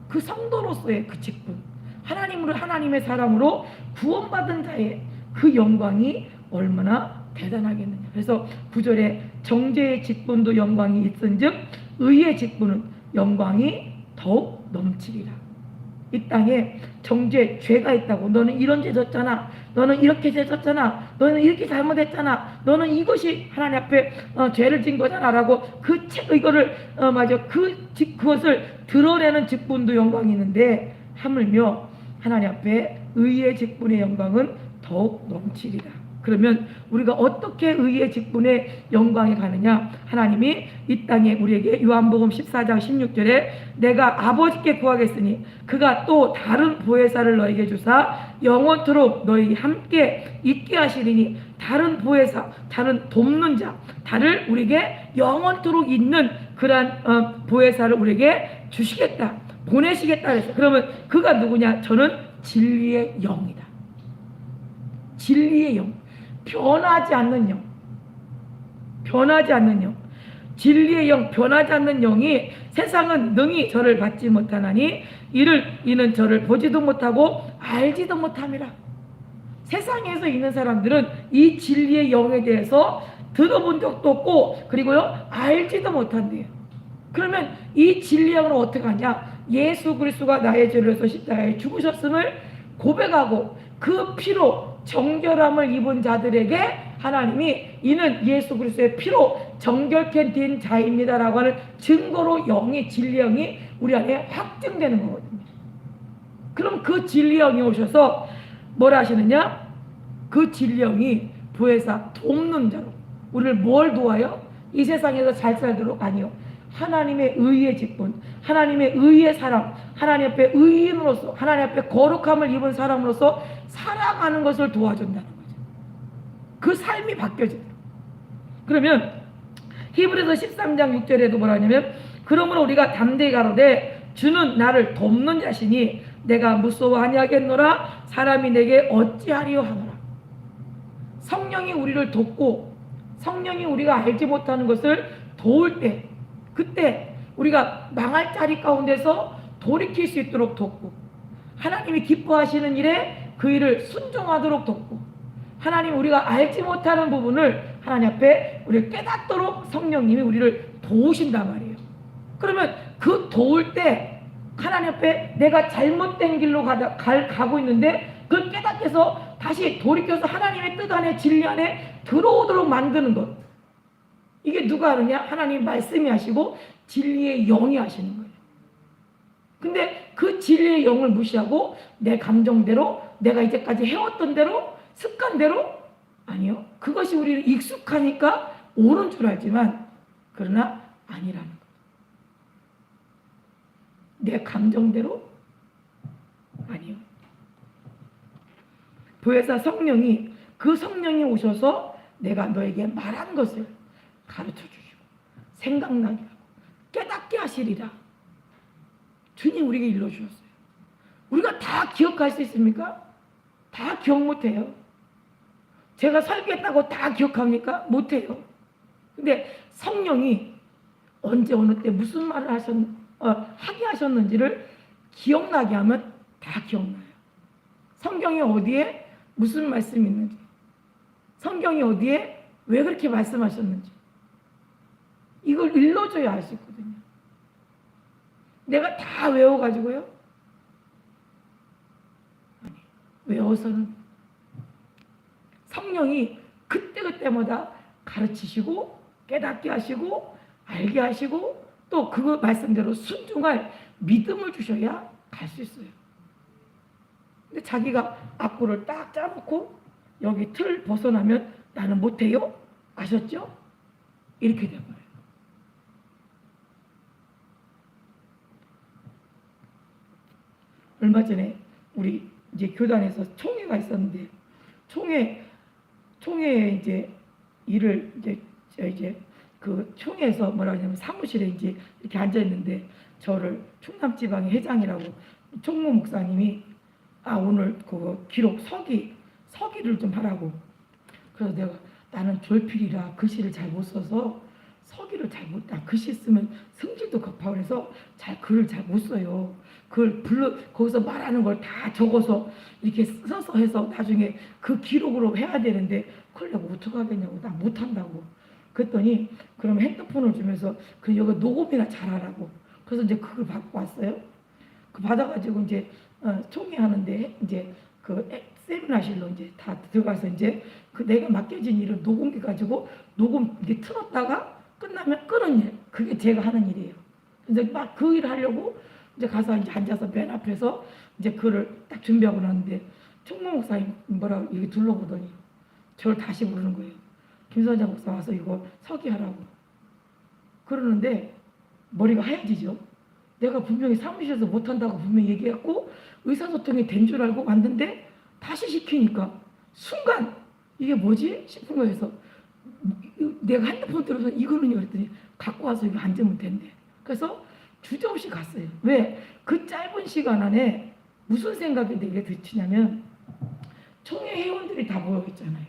그 성도로서의 그 직분, 하나님의 사람으로 구원받은 자의 그 영광이 얼마나 대단하겠느냐. 그래서 9절에 정죄의 직분도 영광이 있은즉 의의 직분은 영광이 더욱 넘치리라. 이 땅에 정죄, 죄가 있다고, 너는 이런 죄 졌잖아, 너는 이렇게 죄 졌잖아, 너는 이렇게 잘못했잖아, 너는 이것이 하나님 앞에 죄를 진 거잖아 라고 그것을 드러내는 직분도 영광이 있는데 하물며 하나님 앞에 의의 직분의 영광은 더욱 넘치리라. 그러면 우리가 어떻게 의의 직분의 영광에 가느냐? 하나님이 이 땅에 우리에게 요한복음 14장 16절에 내가 아버지께 구하겠으니 그가 또 다른 보혜사를 너에게 주사 영원토록 너희 함께 있게 하시리니, 다른 보혜사, 다른 돕는 자, 다를 우리에게 영원토록 있는 그러한 보혜사를 우리에게 주시겠다, 보내시겠다 그랬어요. 그러면 그가 누구냐? 저는 진리의 영이다. 진리의 영, 변하지 않는 영, 변하지 않는 영, 진리의 영, 변하지 않는 영이 세상은 능히 저를 받지 못하나니 이는 저를 보지도 못하고 알지도 못함이라. 세상에서 있는 사람들은 이 진리의 영에 대해서 들어본 적도 없고 그리고요 알지도 못한대요. 그러면 이 진리의 영을 어떻게 하냐? 예수 그리스도가 나의 죄를 위해서 십자가에 죽으셨음을 고백하고 그 피로 정결함을 입은 자들에게 하나님이 이는 예수 그리스도의 피로 정결케 된 자입니다라고 하는 증거로 영이, 진리의 영이 우리 안에 확증되는 거거든요. 그럼 그 진리의 영이 오셔서 뭐라 하시느냐? 그 진리의 영이 보혜사, 돕는 자로 우리를 뭘 도와요? 이 세상에서 잘 살도록? 아니요. 하나님의 의의 직분, 하나님의 의의 사람, 하나님 앞에 의인으로서, 하나님 앞에 거룩함을 입은 사람으로서 살아가는 것을 도와준다는 거죠. 그 삶이 바뀌어지도록. 그러면 히브리서 13장 6절에도 뭐라 하냐면, 그러므로 우리가 담대히 가로되 주는 나를 돕는 자시니 내가 무서워하니 하겠노라. 사람이 내게 어찌하리요 하노라. 성령이 우리를 돕고 성령이 우리가 알지 못하는 것을 도울 때, 그때 우리가 망할 자리 가운데서 돌이킬 수 있도록 돕고, 하나님이 기뻐하시는 일에 그 일을 순종하도록 돕고, 하나님 우리가 알지 못하는 부분을 하나님 앞에 우리를 깨닫도록 성령님이 우리를 도우신단 말이에요. 그러면 그 도울 때 하나님 앞에 내가 잘못된 길로 가고 있는데 그걸 깨닫게 해서 다시 돌이켜서 하나님의 뜻 안에 진리 안에 들어오도록 만드는 것. 이게 누가 하느냐? 하나님 말씀이 하시고 진리의 영이 하시는 거예요. 근데 그 진리의 영을 무시하고 내 감정대로, 내가 이제까지 해왔던 대로, 습관대로, 아니요, 그것이 우리를 익숙하니까 옳은 줄 알지만 그러나 아니라는 거예요. 내 감정대로? 아니요. 보혜사 성령이, 그 성령이 오셔서 내가 너에게 말한 것을 가르쳐 주시고 생각나게 하고 깨닫게 하시리라. 주님 우리에게 일러주셨어요. 우리가 다 기억할 수 있습니까? 다 기억 못해요. 제가 설교했다고 다 기억합니까? 못해요. 근데 성령이 언제 어느 때 무슨 말을 하게 하셨는지를 기억나게 하면 다 기억나요. 성경이 어디에 무슨 말씀이 있는지, 성경이 어디에 왜 그렇게 말씀하셨는지, 이걸 일러줘야 알 수 있거든요. 내가 다 외워가지고요? 아니, 외워서는 성령이 그때그때마다 가르치시고 깨닫게 하시고 알게 하시고 또 그 말씀대로 순종할 믿음을 주셔야 갈 수 있어요. 근데 자기가 앞구를 딱 짜놓고 여기 틀 벗어나면 나는 못해요? 아셨죠? 이렇게 돼버려요. 얼마 전에 우리 이제 교단에서 총회가 있었는데 총회 이제 일을 이제 그 총회에서 뭐라 하냐면 사무실에 이제 이렇게 앉아 있는데 저를 충남지방의 회장이라고 총무 목사님이 오늘 그 기록 서기를 좀 하라고. 그래서 나는 졸필이라 글씨를 잘 못 써서 서기를 잘 못, 글씨 쓰면 성질도 급하고 그래서 글을 잘 못 써요. 그걸 거기서 말하는 걸 다 적어서 이렇게 써서 해서 나중에 그 기록으로 해야 되는데 그걸 내가 어떡하겠냐고. 나 못한다고. 그랬더니 그럼 핸드폰을 주면서 여기 녹음이나 잘하라고. 그래서 이제 그걸 받고 왔어요. 그 받아가지고 이제 총회하는데 이제 그 세미나실로 이제 다 들어가서 이제 그 내가 맡겨진 일을 녹음기 가지고 이게 틀었다가 끝나면 끄는 일. 그게 제가 하는 일이에요. 이제 막 그 일을 하려고 이제 가서 이제 앉아서 맨 앞에서 이제 그를 딱 준비하고 나는데 총무 목사님 뭐라고 이렇게 둘러보더니 저를 다시 부르는 거예요. 김선장 목사 와서 이거 서기하라고. 그러는데 머리가 하얘지죠. 내가 분명히 사무실에서 못한다고 분명히 얘기했고 의사소통이 된 줄 알고 왔는데 다시 시키니까 순간 이게 뭐지 싶은 거여서 내가 핸드폰 들어서 이거는요 그랬더니 갖고 와서 여기 앉으면 된대. 그래서 주저없이 갔어요. 왜? 그 짧은 시간 안에 무슨 생각이 되게 드치냐면 총회 회원들이 다 모여있잖아요.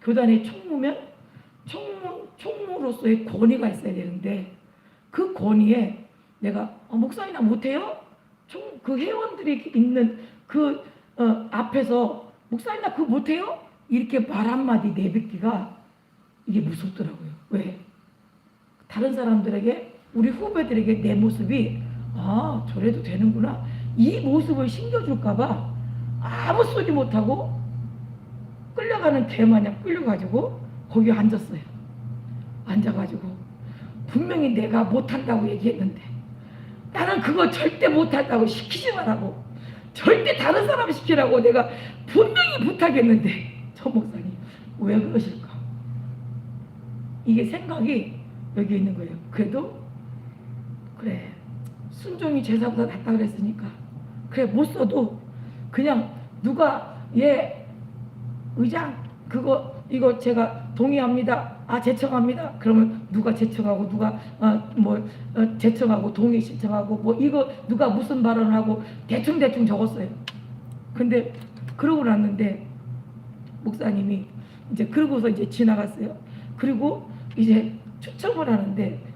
교단의 총무면 총무로서의 권위가 있어야 되는데 그 권위에 내가 목사님이나 못해요? 그 회원들이 있는 그 앞에서 목사님이나 그거 못해요? 이렇게 말 한마디 내뱉기가 이게 무섭더라고요. 왜? 다른 사람들에게 우리 후배들에게 내 모습이 저래도 되는구나 이 모습을 신겨줄까봐 아무 소리 못하고 끌려가는 개 마냥 끌려가지고 거기 앉았어요. 앉아가지고 분명히 내가 못한다고 얘기했는데 나는 그거 절대 못한다고 시키지 말라고 절대 다른 사람 시키라고 내가 분명히 부탁했는데 저 목사님 왜 그러실까? 이게 생각이 여기 있는 거예요. 그래도 그래 순종이 제사보다 낫다 그랬으니까 그래 못 써도 그냥 누가 얘 의장 이거 제가 동의합니다. 제청합니다. 그러면 누가 제청하고 누가 제청하고 동의 신청하고 뭐 이거 누가 무슨 발언을 하고 대충 적었어요. 근데 그러고 났는데 목사님이 이제 그러고서 이제 지나갔어요. 그리고 이제 추첨을 하는데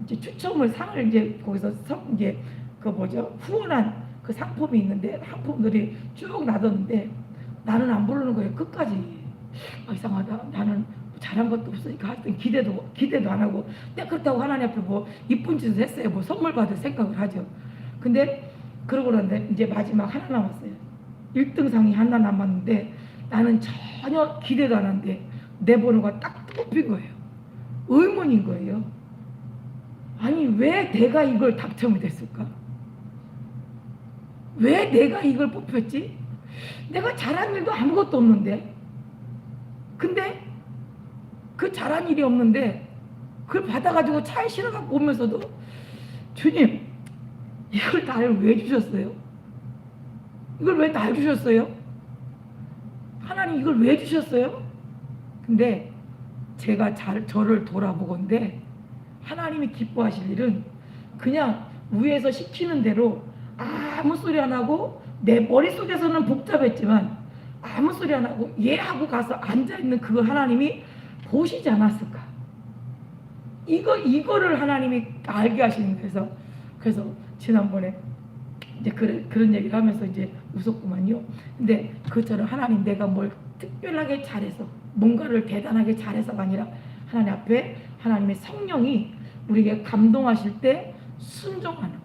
이제 상을 이제 거기서 이제 후원한 그 상품이 있는데 상품들이 쭉 놔뒀는데 나는 안 부르는 거예요. 끝까지. 이상하다. 나는 잘한 것도 없으니까 하여튼 기대도 안 하고 내가 그렇다고 하나님 앞에 뭐 이쁜 짓을 했어요. 뭐 선물 받을 생각을 하죠. 근데 그러고 나는데 이제 마지막 하나 남았어요. 1등상이 하나 남았는데 나는 전혀 기대도 안 한데 내 번호가 딱 뽑힌 거예요. 의문인 거예요. 아니 왜 내가 이걸 당첨이 됐을까? 왜 내가 이걸 뽑혔지? 내가 잘한 일도 아무것도 없는데 근데 그 잘한 일이 없는데 그걸 받아가지고 차에 실어갖고 오면서도 주님 이걸 나를 왜 주셨어요? 이걸 왜 날 주셨어요? 하나님 이걸 왜 주셨어요? 근데 제가 저를 돌아보건대 하나님이 기뻐하실 일은 그냥 위에서 시키는 대로 아무 소리 안 하고 내 머릿속에서는 복잡했지만 아무 소리 안 하고 얘하고 가서 앉아있는 그걸 하나님이 보시지 않았을까? 이거를 하나님이 알게 하시는 거예요. 그래서 지난번에 이제 그런 얘기를 하면서 이제 웃었구만요. 근데 그처럼 하나님 내가 뭘 특별하게 잘해서 뭔가를 대단하게 잘해서가 아니라 하나님 앞에 하나님의 성령이 우리에게 감동하실 때 순종하는 거.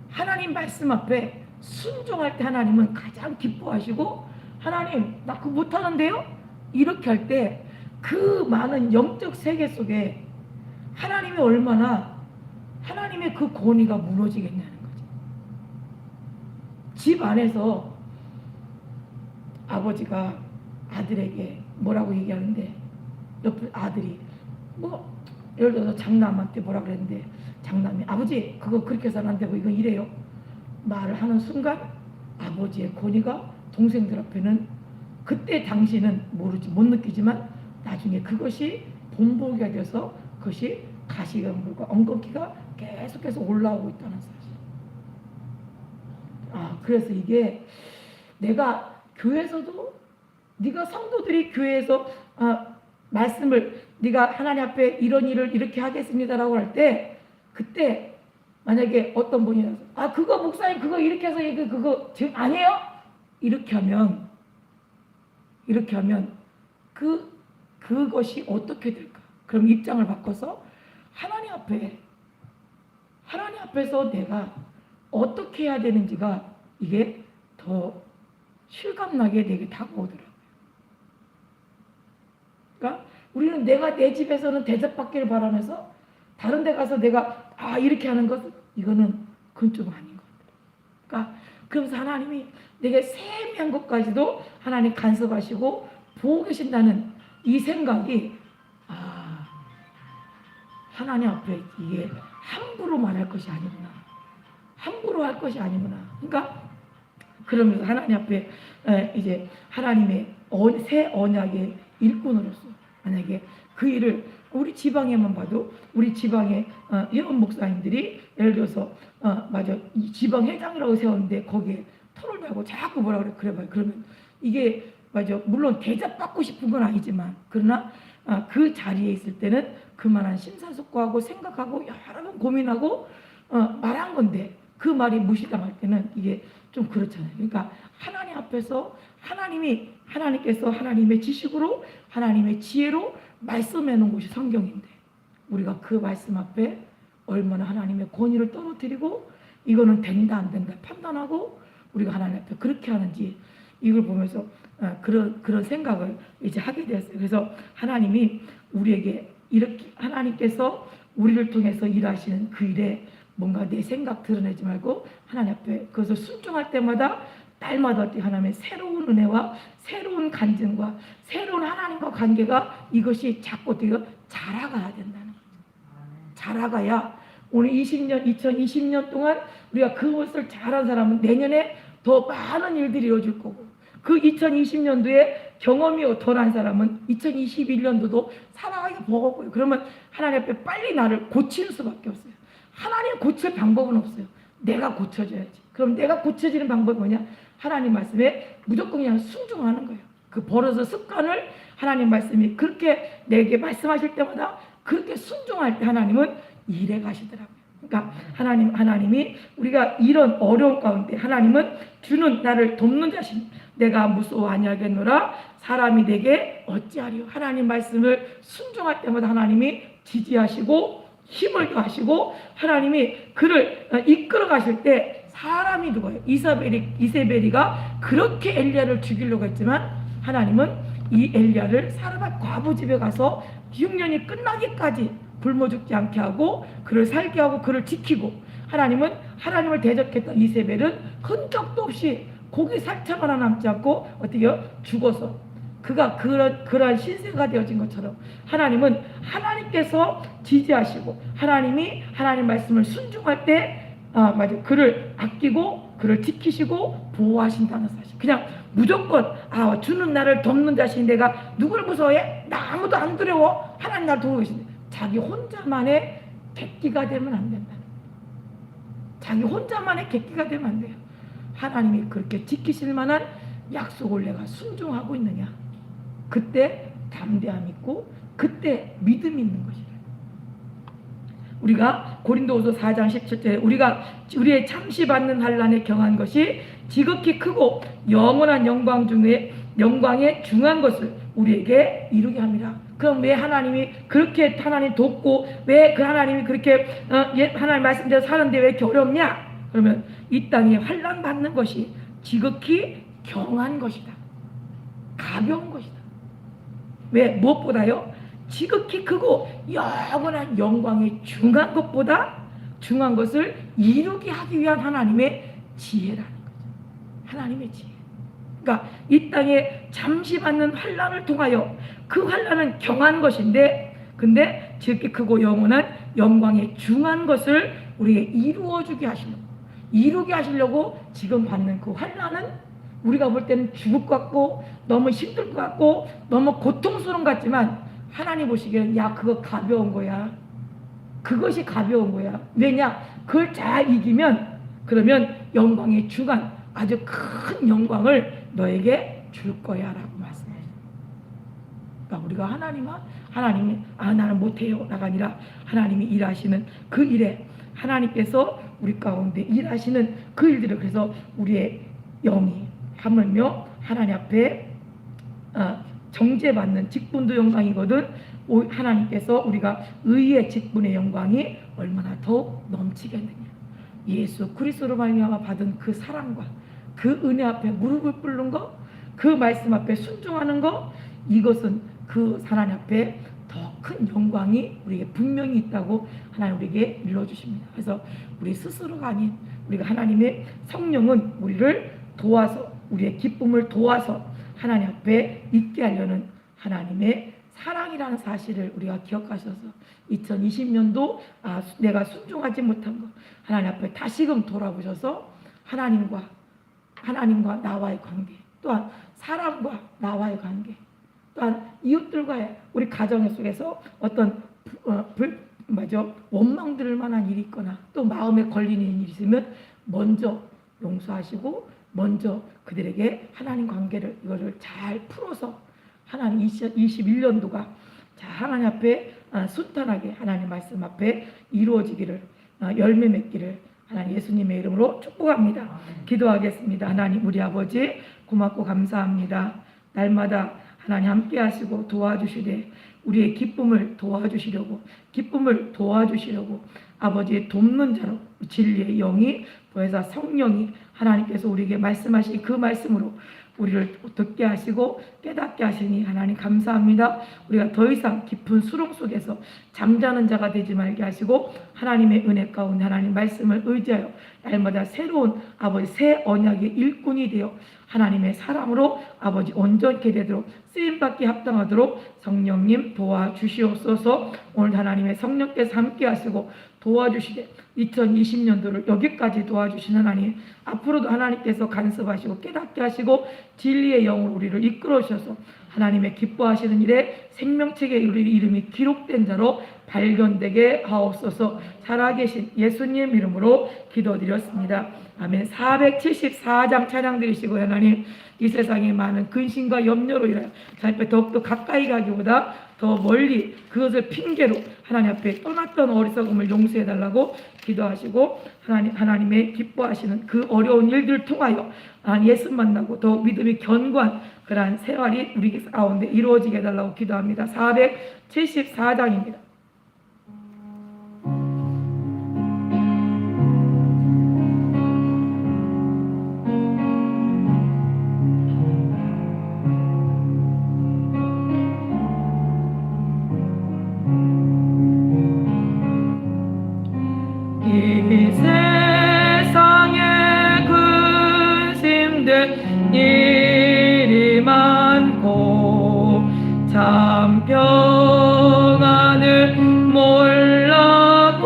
하나님 말씀 앞에 순종할 때 하나님은 가장 기뻐하시고 하나님 나 그거 못하는데요? 이렇게 할 때 그 많은 영적 세계 속에 하나님이 얼마나 하나님의 그 권위가 무너지겠냐는 거죠. 집 안에서 아버지가 아들에게 뭐라고 얘기하는데 옆에 아들이 뭐 예를 들어서 장남한테 뭐라 그랬는데 장남이 아버지 그거 그렇게 해서는 안 되고 이건 이래요. 말을 하는 순간 아버지의 권위가 동생들 앞에는 그때 당시는 모르지 못 느끼지만 나중에 그것이 본보기가 돼서 그것이 가시덤불과 엉겅퀴가 계속해서 올라오고 있다는 사실. 그래서 이게 내가 교회에서도 네가 성도들이 교회에서 말씀을 네가 하나님 앞에 이런 일을 이렇게 하겠습니다라고 할 때 그때 만약에 어떤 분이 나서 그거 목사님 그거 이렇게 해서 그거 지금 아니에요? 이렇게 하면 그것이 어떻게 될까? 그럼 입장을 바꿔서 하나님 앞에서 내가 어떻게 해야 되는지가 이게 더 실감나게 내게 다가오더라고요. 그러니까 우리는 내가 내 집에서는 대접받기를 바라면서 다른 데 가서 내가 이렇게 하는 것 이거는 그건 좀 아닌 것 같아요. 그러니까 그러면서 하나님이 내게 세미한 것까지도 하나님 간섭하시고 보고 계신다는 이 생각이 하나님 앞에 이게 함부로 말할 것이 아니구나. 함부로 할 것이 아니구나. 그러니까 그러면서 하나님 앞에 이제 하나님의 새 언약의 일꾼으로서 만약에 그 일을 우리 지방에만 봐도 우리 지방의 회원 목사님들이 예를 들어서 이 지방 회장이라고 세웠는데 거기에 토론을 하고 자꾸 뭐라 그래 그러면 이게 물론 대접받고 싶은 건 아니지만 그러나 그 자리에 있을 때는 그만한 심사숙고하고 생각하고 여러 번 고민하고 말한 건데 그 말이 무시당할 때는 이게 좀 그렇잖아요. 그러니까 하나님 앞에서 하나님께서 하나님의 지식으로 하나님의 지혜로 말씀해 놓은 곳이 성경인데 우리가 그 말씀 앞에 얼마나 하나님의 권위를 떨어뜨리고 이거는 된다 안 된다 판단하고 우리가 하나님 앞에 그렇게 하는지 이걸 보면서 그런 생각을 이제 하게 되었어요. 그래서 하나님이 우리에게 이렇게 하나님께서 우리를 통해서 일하시는 그 일에 뭔가 내 생각 드러내지 말고 하나님 앞에 그것을 순종할 때마다 날마다 하나님의 새로운 은혜와 새로운 간증과 새로운 하나님과 관계가 이것이 자꾸 어떻게 자라가야 된다는 거죠. 자라가야 오늘 2020년 동안 우리가 그것을 잘한 사람은 내년에 더 많은 일들이 이루어질 거고, 그 2020년도에 경험이 덜한 사람은 2021년도도 살아가기가 버겁고요. 그러면 하나님 앞에 빨리 나를 고칠 수밖에 없어요. 하나님 고칠 방법은 없어요. 내가 고쳐져야지. 그럼 내가 고쳐지는 방법이 뭐냐? 하나님 말씀에 무조건 그냥 순종하는 거예요. 그 버릇의 습관을 하나님 말씀이 그렇게 내게 말씀하실 때마다 그렇게 순종할 때 하나님은 일해 가시더라고요. 그러니까 하나님이 우리가 이런 어려운 가운데 하나님은 주는 나를 돕는 자신, 내가 무서워 아니하겠노라 사람이 내게 어찌하리요. 하나님 말씀을 순종할 때마다 하나님이 지지하시고 힘을 더하시고 하나님이 그를 이끌어 가실 때 사람이 누구예요? 이세벨이가 그렇게 엘리야를 죽이려고 했지만 하나님은 이 엘리야를 사르밧 과부 집에 가서 6년이 끝나기까지 굶어 죽지 않게 하고 그를 살게 하고 그를 지키고, 하나님은 하나님을 대적했던 이세벨은 흔적도 없이 고기 살짝 하나 남지 않고 어떻게요? 죽어서 그가 그러한 신세가 되어진 것처럼 하나님은 하나님께서 지지하시고 하나님이 하나님 말씀을 순종할 때 그를 아끼고 그를 지키시고 보호하신다는 사실. 그냥 무조건 주는 나를 돕는 자신, 내가 누굴 무서워해? 나 아무도 안 두려워. 하나님 나를 도우고 계신데 자기 혼자만의 객기가 되면 안 된다. 자기 혼자만의 객기가 되면 안 돼요. 하나님이 그렇게 지키실 만한 약속을 내가 순종하고 있느냐, 그때 담대함 있고 그때 믿음 있는 것이라. 우리가 고린도후서 4장 17절에 우리의 잠시 받는 환난에 경한 것이 지극히 크고 영원한 영광 중에 영광에 중한 것을 우리에게 이루게 합니다. 그럼 왜 하나님이 그렇게 하나님 돕고 왜 그 하나님이 그렇게 하나님 말씀대로 사는데 왜 이렇게 어렵냐? 그러면 이 땅에 환난 받는 것이 지극히 경한 것이다. 가벼운 것이다. 왜? 무엇보다요? 지극히 크고 영원한 영광에 중한 것보다 중한 것을 이루게 하기 위한 하나님의 지혜라는 거죠. 하나님의 지혜. 그러니까 이 땅에 잠시 받는 환난을 통하여 그 환난은 경한 것인데, 근데 지극히 크고 영원한 영광에 중한 것을 우리에게 이루게 하시려고 지금 받는 그 환난은 우리가 볼 때는 죽을 것 같고 너무 힘들 것 같고 너무 고통스러운 것 같지만 하나님 보시기에는 그거 가벼운 거야. 그것이 가벼운 거야. 왜냐? 그걸 잘 이기면 그러면 영광의 주간 아주 큰 영광을 너에게 줄 거야 라고 말씀하셨어요. 그러니까 우리가 하나님이 나는 못해요 라가 아니라 하나님이 일하시는 그 일에 하나님께서 우리 가운데 일하시는 그 일들을, 그래서 우리의 영이 하물며 하나님 앞에 정죄받는 직분도 영광이거든 하나님께서 우리가 의의 직분의 영광이 얼마나 더욱 넘치겠느냐. 예수 그리스도로 말미암아 받은 그 사랑과 그 은혜 앞에 무릎을 꿇는 거, 그 말씀 앞에 순종하는 거, 이것은 그 하나님 앞에 더 큰 영광이 우리에게 분명히 있다고 하나님 우리에게 일러주십니다. 그래서 우리 스스로가 아닌 우리가 하나님의 성령은 우리를 도와서 우리의 기쁨을 도와서 하나님 앞에 있게 하려는 하나님의 사랑이라는 사실을 우리가 기억하셔서 2020년도 내가 순종하지 못한 것 하나님 앞에 다시금 돌아보셔서 하나님과 나와의 관계, 또한 사람과 나와의 관계, 또한 이웃들과의 우리 가정 속에서 어떤 원망 들을 만한 일이 있거나 또 마음에 걸리는 일이 있으면 먼저 용서하시고 먼저 그들에게 하나님 관계를 이거를 잘 풀어서 하나님 21년도가 하나님 앞에 순탄하게 하나님 말씀 앞에 이루어지기를 열매 맺기를 하나님 예수님의 이름으로 축복합니다. 기도하겠습니다. 하나님 우리 아버지 고맙고 감사합니다. 날마다 하나님 함께 하시고 도와주시되 우리의 기쁨을 도와주시려고 아버지의 돕는 자로 진리의 영이 보혜사 성령이 하나님께서 우리에게 말씀하신 그 말씀으로 우리를 듣게 하시고 깨닫게 하시니 하나님 감사합니다. 우리가 더 이상 깊은 수렁 속에서 잠자는 자가 되지 말게 하시고 하나님의 은혜 가운데 하나님 말씀을 의지하여 날마다 새로운 아버지 새 언약의 일꾼이 되어 하나님의 사람으로 아버지 온전케 되도록 쓰임받기 합당하도록 성령님 도와주시옵소서. 오늘 하나님의 성령께서 함께 하시고 도와주시게 2020년도를 여기까지 도와주신 하나님, 앞으로도 하나님께서 간섭하시고 깨닫게 하시고 진리의 영으로 우리를 이끌어 주셔서 하나님의 기뻐하시는 일에 생명책에 우리 이름이 기록된 자로 발견되게 하옵소서. 살아계신 예수님 이름으로 기도드렸습니다. 아멘. 474장 찬양 드리시고 하나님, 이 세상에 많은 근심과 염려로 인하여 하나님 앞에 더욱더 가까이 가기보다 더 멀리 그것을 핑계로 하나님 앞에 떠났던 어리석음을 용서해달라고 기도하시고 하나님의 기뻐하시는 그 어려운 일들을 통하여 예수 만나고 더 믿음이 견고한 그러한 생활이 우리 가운데 이루어지게 해달라고 기도합니다. 474장입니다. 이 세상에 근심된 일이 많고 참 평안을 몰랐구나.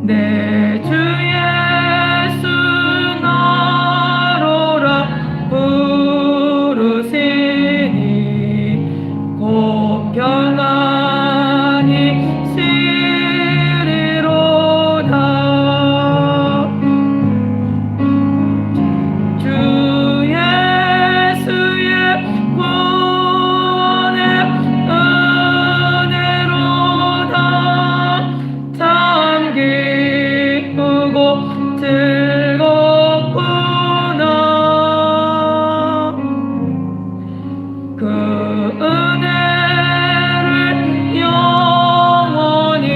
내 주 예수 나로라 부르시니 곧 평안이 시리로다. 주 예수의 구원의 은혜로다. 참 기쁘고 즐겁구나. 그 은혜를 영원히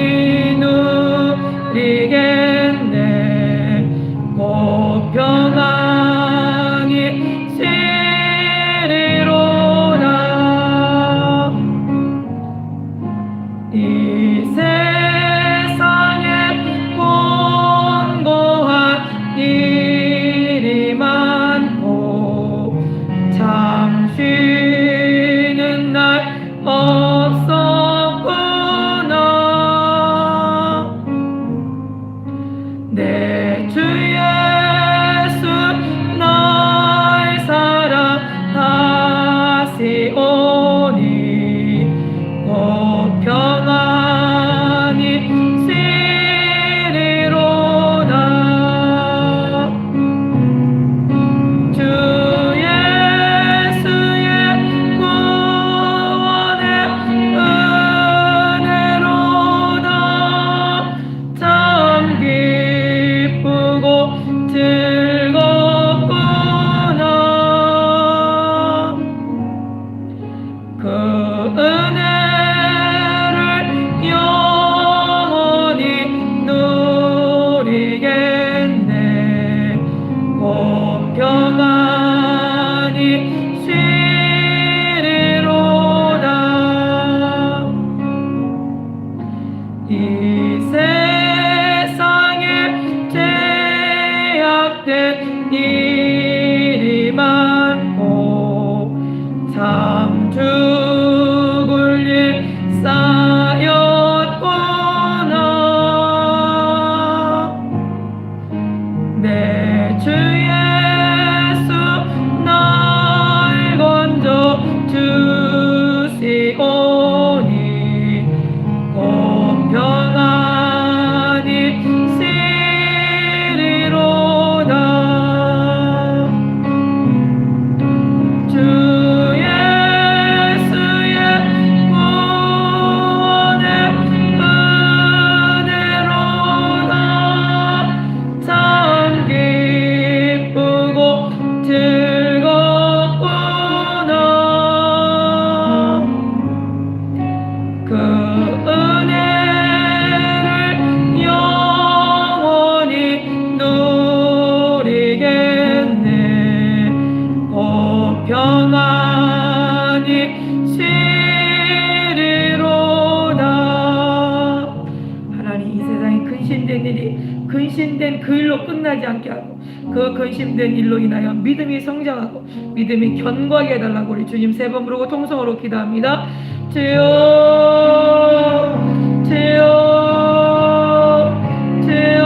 누리겠네. 곧 평안이 시리로다. 이 세상에 권고한 일이 많고 참 쉬는 날 없었구나. 내 주 예수 날 사랑하시오니 곧 평안이 시리로다. 주 예수의 구원의 은혜로다. 참 기쁘고 즐겁구나. 그 은혜를 영원히 누리겠네. 곧 평안이 시리로다. 이 세상에 제약된 일이 많고 참 죽을 일 쌓였구나. 내 주 예수 날 건져 주시오니 곧 평안이 시리로다. 주 예수의 구원의 은혜로다. 참 기쁘고 즐겁구나. 그 은혜를 영원히 누리겠네. 곧 평안이 시리로다. 하나님, 이 세상에 근심된 일이 근심된 그 일로 끝나지 않게 하고 그 근심된 일로 인하여 믿음이 성장하고 믿음이 견고하게 해달라고 우리 주님 세 번 부르고 통성으로 기도합니다. 주여, 주여, 주여.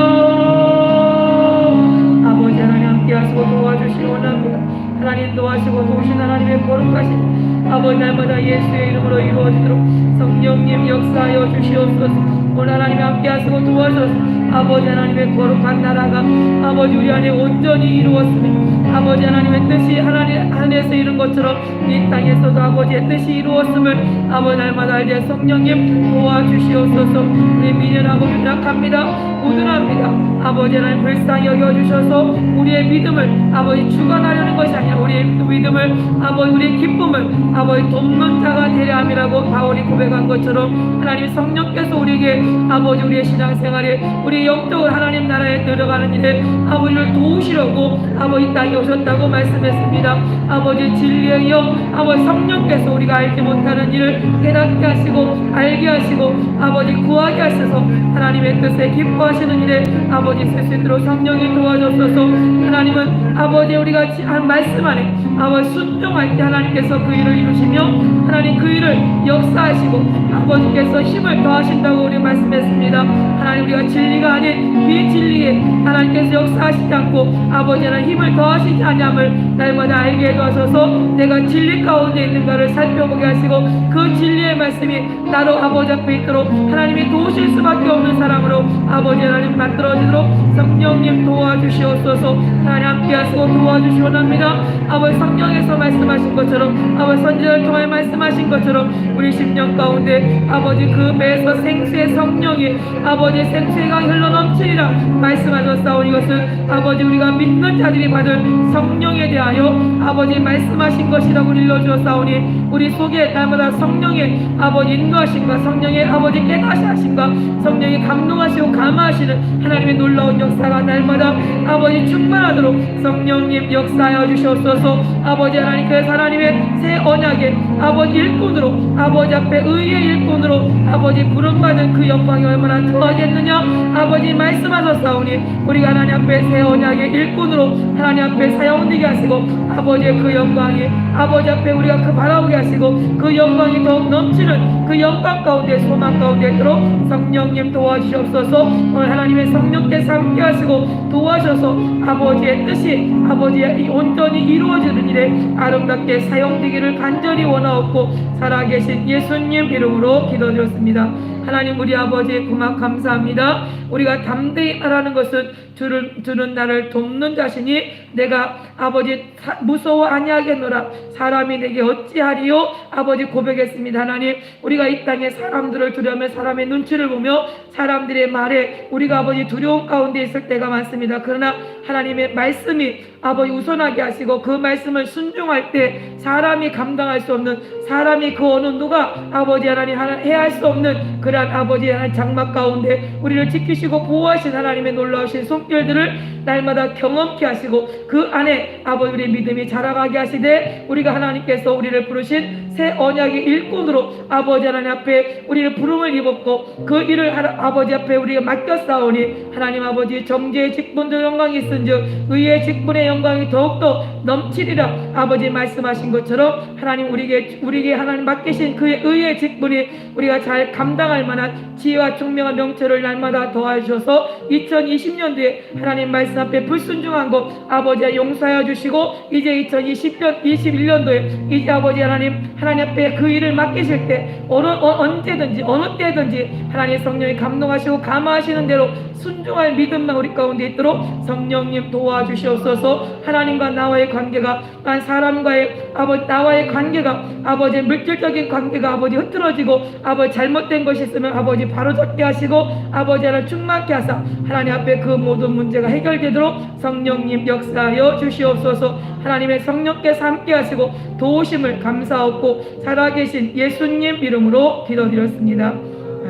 아버지 하나님 함께하시고 도와주시기 원합니다. 하나님 도와시고 도우신 하나님의 거룩하신 아버지 날마다 예수의 이름으로 이루어지도록 성령님 역사하여 주시옵소서. 오늘 하나님 함께하시고 도와주셔서 아버지 하나님의 거룩한 나라가 아버지 우리 안에 온전히 이루었으며 아버지 하나님의 뜻이 하나님 하늘에서 이룬 것처럼 이 땅에서도 아버지의 뜻이 이루었음을 아버지 날마다 이제 성령님 도와주시옵소서. 우리 미련하고 유락합니다. 우둔합니다. 아버지 하나님 불쌍히 여겨주셔서 우리의 믿음을 아버지 주관하려는 것이 아니라 우리의 믿음을 아버지 우리의 기쁨을 아버지 돕는 자가 되려 함이라고 바울이 고백한 것처럼 하나님 성령께서 우리에게 아버지 우리의 신앙생활에 우리 영적으로 하나님 나라에 들어가는 일에 아버지를 도우시려고 아버지 땅에 오셨다고 말씀했습니다. 아버지 진리의 영 아버지 성령께서 우리가 알지 못하는 일을 깨닫게 하시고 알게 하시고 아버지 구하게 하셔서 하나님의 뜻에 기뻐하시는 일에 아버지 쓸 수 있도록 성령이 도와줬소서. 하나님은 아버지 우리가 한 말씀 안에 아버지 순종할 때 하나님께서 그 일을 이루시며 하나님 그 일을 역사하시고 아버지께서 힘을 더하신다고 우리 말씀했습니다. 하나님 우리가 진리가 아닌 비진리에 하나님께서 역사하시지 않고 아버지 하나님 힘을 더하시지 않음을 날마다 알게 해주셔서 내가 진리 가운데 있는가를 살펴보게 하시고 그 진리의 말씀이 나로 아버지 앞에 있도록 하나님이 도우실 수밖에 없는 사람으로 아버지 하나님 만들어지도록 성령님 도와주시옵소서. 하나님 함께하시고 도와주시기 원합니다. 아버지 성령에서 말씀하신 것처럼 아버지 선지자를 통해 말씀하신 것처럼 우리 심령 가운데 아버지 그 배에서 생수의 성령이 아버지 생수의 강이 흘러넘치리라 말씀하셨사오니 이것은 아버지 우리가 믿는 자들이 받을 성령에 대하여 아버지 말씀하신 것이라고 일러주었사오니 우리 속에 날마다 성령의 아버지 인도하심과 성령의 아버지 깨닫으심과 성령이 감동하시고 감화하시는 하나님의 놀라운 역사가 날마다 아버지 충만하도록 성령님 역사하여 주시옵소서. 아버지 하나님께서 하나님의 새 언약의 아버지 일꾼으로 아버지 앞에 의의 일꾼으로 아버지 부름받은 그 영광이 얼마나 더하겠느냐 아버지 말씀하셨사오니 우리가 하나님 앞에 새 언약의 일꾼으로 하나님 앞에 사용되게 하시고 아버지의 그 영광이 아버지 앞에 우리가 그 바라보게 하시고 그 영광이 더욱 넘치는 그 영광 가운데 소망 가운데 있도록 성령님 도와주시옵소서. 오늘 하나님의 성령께서 함께 하시고 도와셔서 아버지의 뜻이 아버지의 온전히 이루어지는 일에 아름답게 사용되기를 간절히 원하옵고 살아계신 예수님 이름으로 기도드렸습니다. 하나님 우리 아버지 고막 감사합니다. 우리가 담대히 말하는 것은 주는 나를 돕는 자시니 내가 아버지 무서워 아니하겠노라. 사람이 내게 어찌하리요 아버지 고백했습니다. 하나님 우리가 이 땅에 사람들을 두려며 사람의 눈치를 보며 사람들의 말에 우리가 아버지 두려움 가운데 있을 때가 많습니다. 그러나 하나님의 말씀이 아버지 우선하게 하시고 그 말씀을 순종할 때 사람이 감당할 수 없는 사람이 그 어느 누가 아버지 하나님 해할 수 없는 그러한 아버지 하나님 장막 가운데 우리를 지키시고 보호하신 하나님의 놀라우신 손길들을 날마다 경험케 하시고 그 안에 아버지 우리의 믿음이 자라가게 하시되 우리가 하나님께서 우리를 부르신 새 언약의 일꾼으로 아버지 하나님 앞에 우리를 부름을 입었고 그 일을 아버지 앞에 우리가 맡겼사오니 하나님 아버지 정죄의 직분도 영광이 있은즉 의의 직분의 영광이 더욱더 넘치리라 아버지 말씀하신 것처럼 하나님 우리에게 하나님 맡기신 그의 의의 직분이 우리가 잘 감당할 만한 지혜와 총명한 명철을 날마다 더하셔서 2020년도에 하나님 말씀 앞에 불순종한 것 아버지가 용서하여 주시고 이제 2021년도에 이제 아버지 하나님 앞에 그 일을 맡기실 때 언제든지 어느 때든지 하나님 성령이 감동하시고 감화하시는 대로 순종할 믿음만 우리 가운데 있도록 성령님 도와주시옵소서. 하나님과 나와의 관계가 난 사람과의 아버지 나와의 관계가 아버지 물질적인 관계가 아버지 흐트러지고 아버지 잘못된 것이 있으면 아버지 바로잡게 하시고 아버지 하나님 충만케 하사 하나님 앞에 그 모든 문제가 해결되도록 성령님 역사하여 주시옵소서. 하나님의 성령께서 함께 하시고 도우심을 감사하고 살아계신 예수님 이름으로 기도드렸습니다.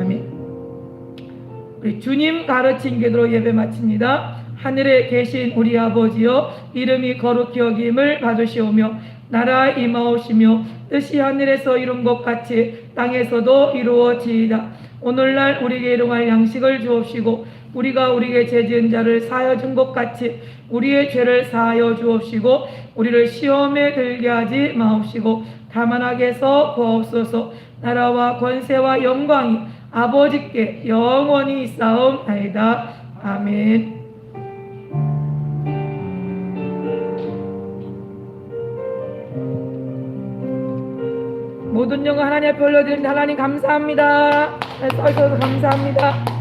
아멘. 우리 주님 가르친 기도로 예배 마칩니다. 하늘에 계신 우리 아버지여 이름이 거룩히 여김을 받으시오며 나라 임하오시며 뜻이 하늘에서 이룬 것 같이 땅에서도 이루어지이다. 오늘날 우리에게 일용할 양식을 주옵시고 우리가 우리에게 죄지은 자를 사하여 준 것 같이 우리의 죄를 사하여 주옵시고 우리를 시험에 들게 하지 마옵시고 다만하게 해서 구하옵소서. 나라와 권세와 영광이 아버지께 영원히 있사옵나이다. 아멘. 모든 영광 하나님 앞에 올려드립니다. 하나님 감사합니다. 서 있어서 감사합니다.